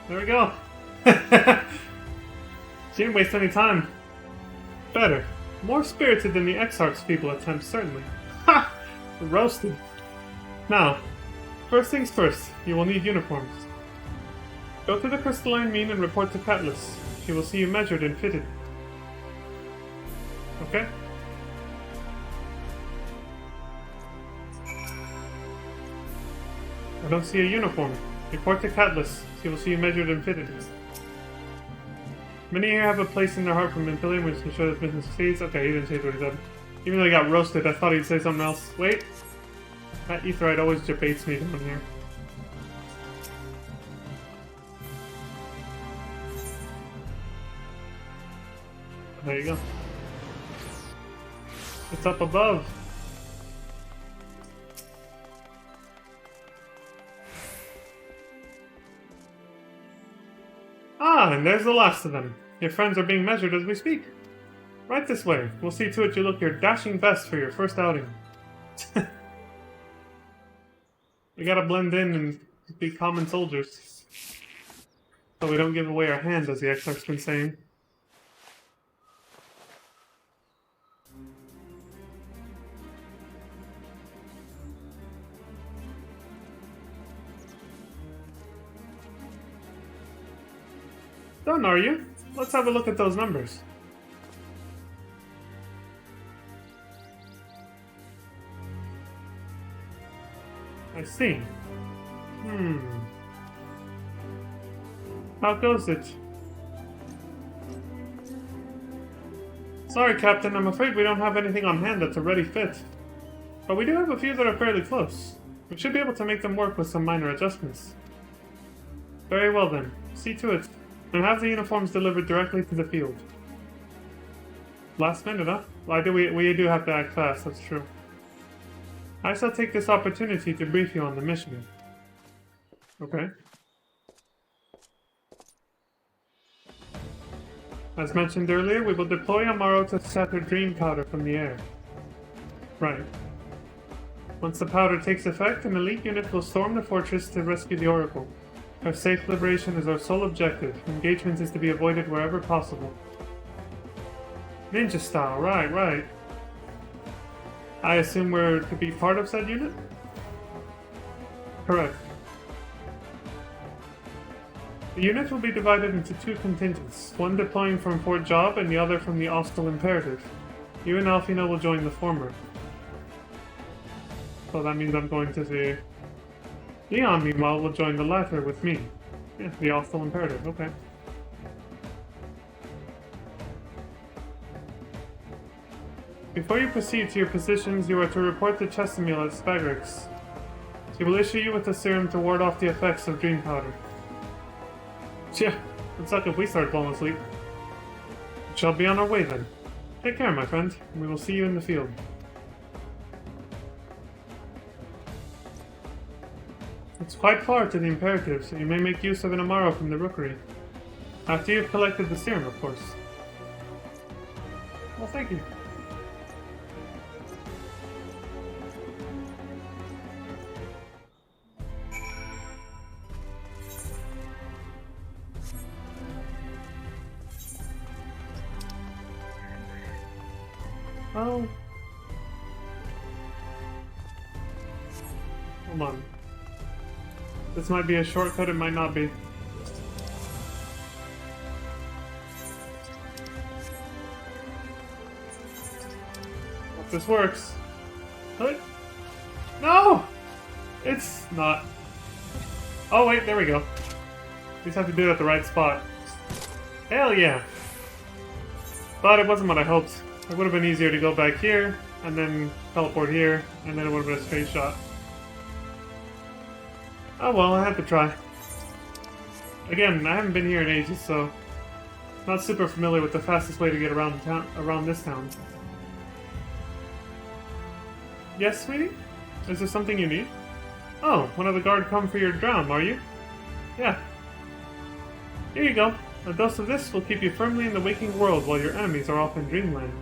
There we go. She didn't waste any time. Better. More spirited than the Exarch's feeble attempts, certainly. Ha! Roasted. Now, first things first, you will need uniforms. Go to the crystalline mean and report to Cutlass. She will see you measured and fitted. Okay? I don't see a uniform. Report to Cutlass. She will see you measured and fitted. Many here have a place in their heart for Menphilia, which can show this mission succeeds. Okay, he didn't say what he said. Even though he got roasted, I thought he'd say something else. Wait! That Aetheryte always debates me down here. There you go. It's up above. Ah, and there's the last of them. Your friends are being measured as we speak. Right this way. We'll see to it you look your dashing best for your first outing. We gotta blend in and be common soldiers. So we don't give away our hand, as the Exarch's been saying. Done, are you? Let's have a look at those numbers. I see. How goes it? Sorry, Captain, I'm afraid we don't have anything on hand that's a ready fit. But we do have a few that are fairly close. We should be able to make them work with some minor adjustments. Very well then. See to it. And have the uniforms delivered directly to the field. Last minute, huh? Well, we do have to act fast, that's true. I shall take this opportunity to brief you on the mission. Okay. As mentioned earlier, we will deploy Amaro to scatter dream powder from the air. Right. Once the powder takes effect, an elite unit will storm the fortress to rescue the Oracle. Our safe liberation is our sole objective. Engagement is to be avoided wherever possible. Ninja style, right. I assume we're to be part of said unit? Correct. The unit will be divided into two contingents, one deploying from Fort Job and the other from the Austral Imperative. You and Alfino will join the former. So that means I'm going to see... Leon, meanwhile, will join the latter with me. Yeah, the Austral Imperative, okay. Before you proceed to your positions, you are to report to Chesamil at Spagrix. She will issue you with a serum to ward off the effects of dream powder. Yeah, it'd suck if we start falling asleep. We shall be on our way then. Take care, my friend, and we will see you in the field. It's quite far to the Imperative, so you may make use of an Amaro from the Rookery. After you've collected the serum, of course. Well, thank you. Oh. Hold on. This might be a shortcut, it might not be. Hope this works. What? No! It's not. Oh wait, there we go. We just have to do it at the right spot. Hell yeah! But it wasn't what I hoped. It would have been easier to go back here, and then teleport here, and then it would have been a straight shot. Oh well, I had to try. Again, I haven't been here in ages, so not super familiar with the fastest way to get around town, around this town. Yes, sweetie? Is there something you need? Oh, one of the guard come for your dram, are you? Yeah. Here you go. A dose of this will keep you firmly in the waking world while your enemies are off in dreamland.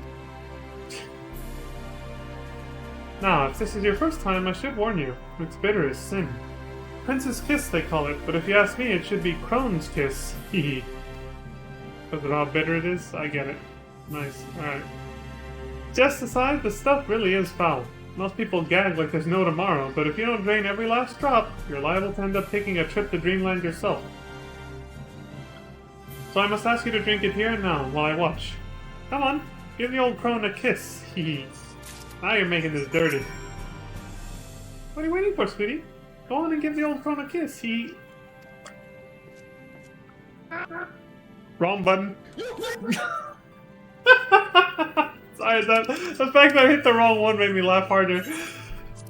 Now, if this is your first time, I should warn you. It's bitter as sin. Prince's Kiss, they call it, but if you ask me, it should be Crone's Kiss. Hehe. Because of how bitter it is? I get it. Nice. Alright. Just aside, the stuff really is foul. Most people gag like there's no tomorrow, but if you don't drain every last drop, you're liable to end up taking a trip to Dreamland yourself. So I must ask you to drink it here and now, while I watch. Come on, give the old crone a kiss. Hehe. Now you're making this dirty. What are you waiting for, sweetie? Go on and give the old crone a kiss. Wrong button. Sorry, the fact that I hit the wrong one made me laugh harder.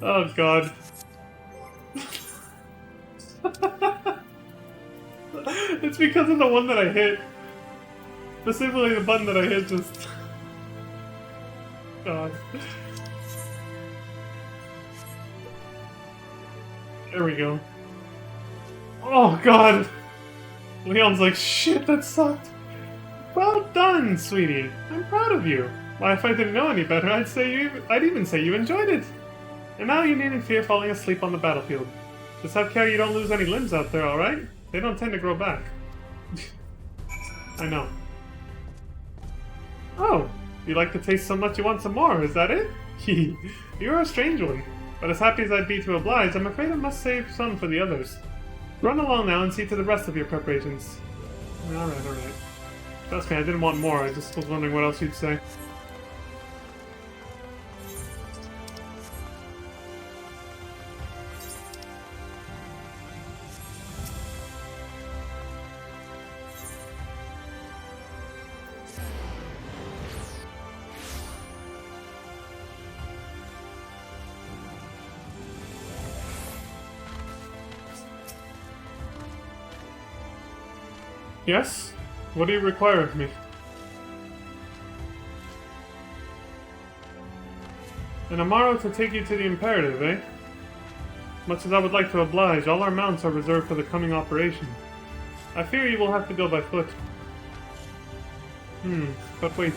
Oh god. It's because of the one that I hit. Specifically the button that I hit just... God. There we go. Oh god! Leon's like, shit, that sucked. Well done, sweetie. I'm proud of you. Why, if I didn't know any better, I'd even say you enjoyed it. And now you needn't fear falling asleep on the battlefield. Just have care you don't lose any limbs out there, alright? They don't tend to grow back. I know. Oh, you like the taste so much you want some more, is that it? You're a strange one. But as happy as I'd be to oblige, I'm afraid I must save some for the others. Run along now and see to the rest of your preparations. Alright. Trust me, I didn't want more, I just was wondering what else you'd say. Yes? What do you require of me? An Amaro to take you to the Imperative, eh? Much as I would like to oblige, all our mounts are reserved for the coming operation. I fear you will have to go by foot. But wait.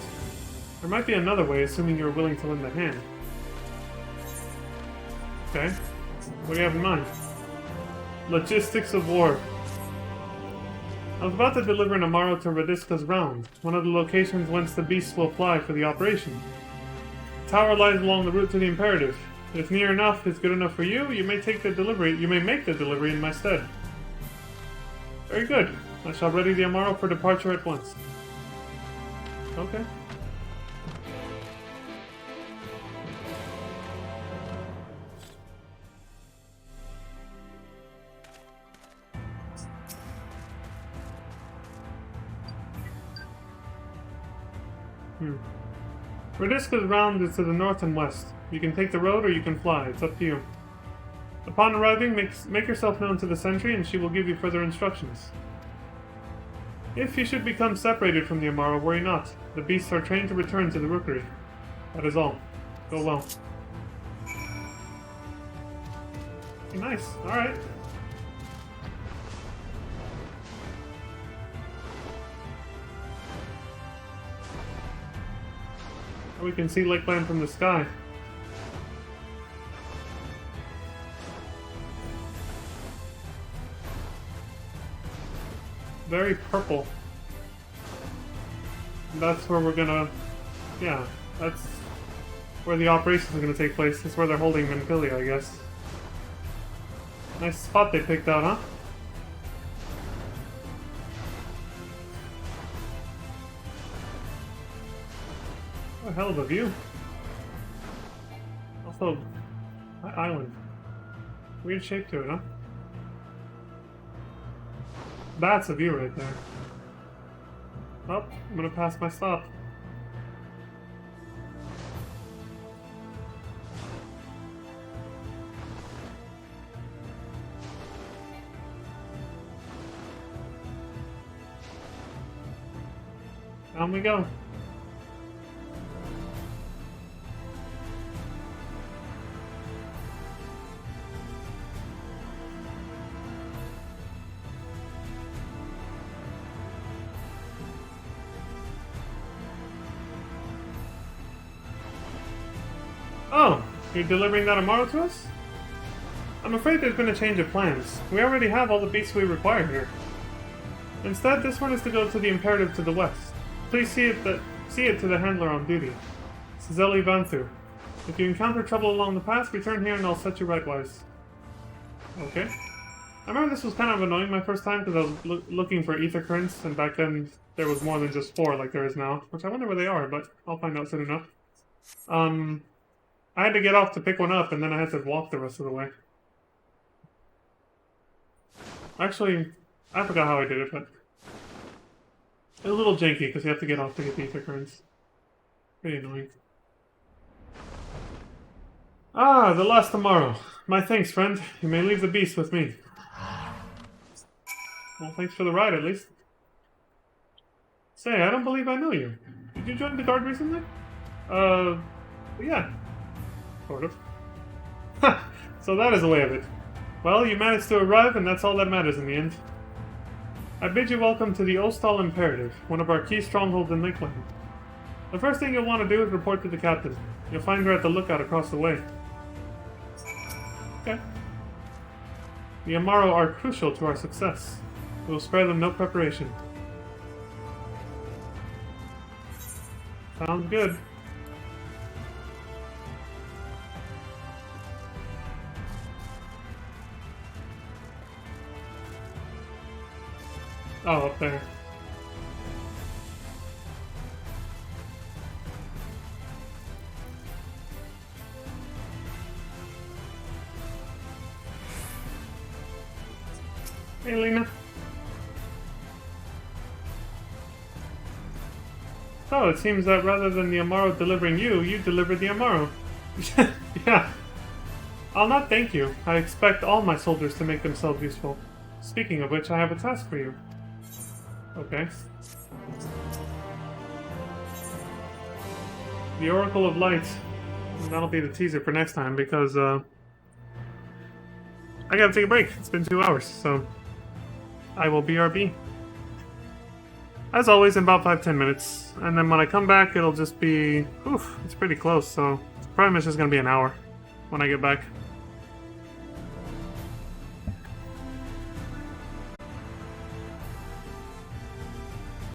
There might be another way, assuming you are willing to lend a hand. Okay. What do you have in mind? Logistics of war. I was about to deliver an Amaro to Radiska's Round, one of the locations whence the beasts will fly for the operation. The tower lies along the route to the Imperative. If near enough is good enough for you, you may make the delivery in my stead. Very good. I shall ready the Amaro for departure at once. Okay. Radiska's Round is to the north and west. You can take the road or you can fly. It's up to you. Upon arriving, make yourself known to the sentry and she will give you further instructions. If you should become separated from the Amaro, worry not. The beasts are trained to return to the rookery. That is all. Go well. Nice. Alright. We can see Lakeland from the sky. Very purple. That's where we're gonna... Yeah, that's where the operation is gonna take place. That's where they're holding Menpilia, I guess. Nice spot they picked out, huh? What a hell of a view. Also, that island. Weird shape to it, huh? That's a view right there. Oh, I'm gonna pass my stop. Down we go. Oh, you're delivering that Amaro to us? I'm afraid there's been a change of plans. We already have all the beasts we require here. Instead, this one is to go to the Imperative to the west. Please see it to the handler on duty. Sizeli Vanthu. If you encounter trouble along the path, return here and I'll set you rightwise. Okay. I remember this was kind of annoying my first time because I was looking for ether currents, and back then there was more than just 4 like there is now. Which I wonder where they are, but I'll find out soon enough. I had to get off to pick one up, and then I had to walk the rest of the way. Actually, I forgot how I did it, but... It was a little janky, because you have to get off to get the ether currents. Pretty annoying. Ah, the last tomorrow. My thanks, friend. You may leave the beast with me. Well, thanks for the ride, at least. Say, I don't believe I know you. Did you join the guard recently? Yeah. Sort of. Ha! So that is the way of it. Well, you managed to arrive, and that's all that matters in the end. I bid you welcome to the Ostal Imperative, one of our key strongholds in Lakeland. The first thing you'll want to do is report to the captain. You'll find her at the lookout across the way. Okay. The Amaro are crucial to our success. We will spare them no preparation. Sounds good. Oh, up there. Hey, Lena. So, it seems that rather than the Amaro delivering you, you delivered the Amaro. Yeah. I'll not thank you. I expect all my soldiers to make themselves useful. Speaking of which, I have a task for you. Okay. The Oracle of Light. That'll be the teaser for next time, because, I gotta take a break. It's been 2 hours, so... I will BRB. As always, in about 5-10 minutes. And then when I come back, it'll just be... Oof, it's pretty close, so... Probably it's just gonna be an hour when I get back.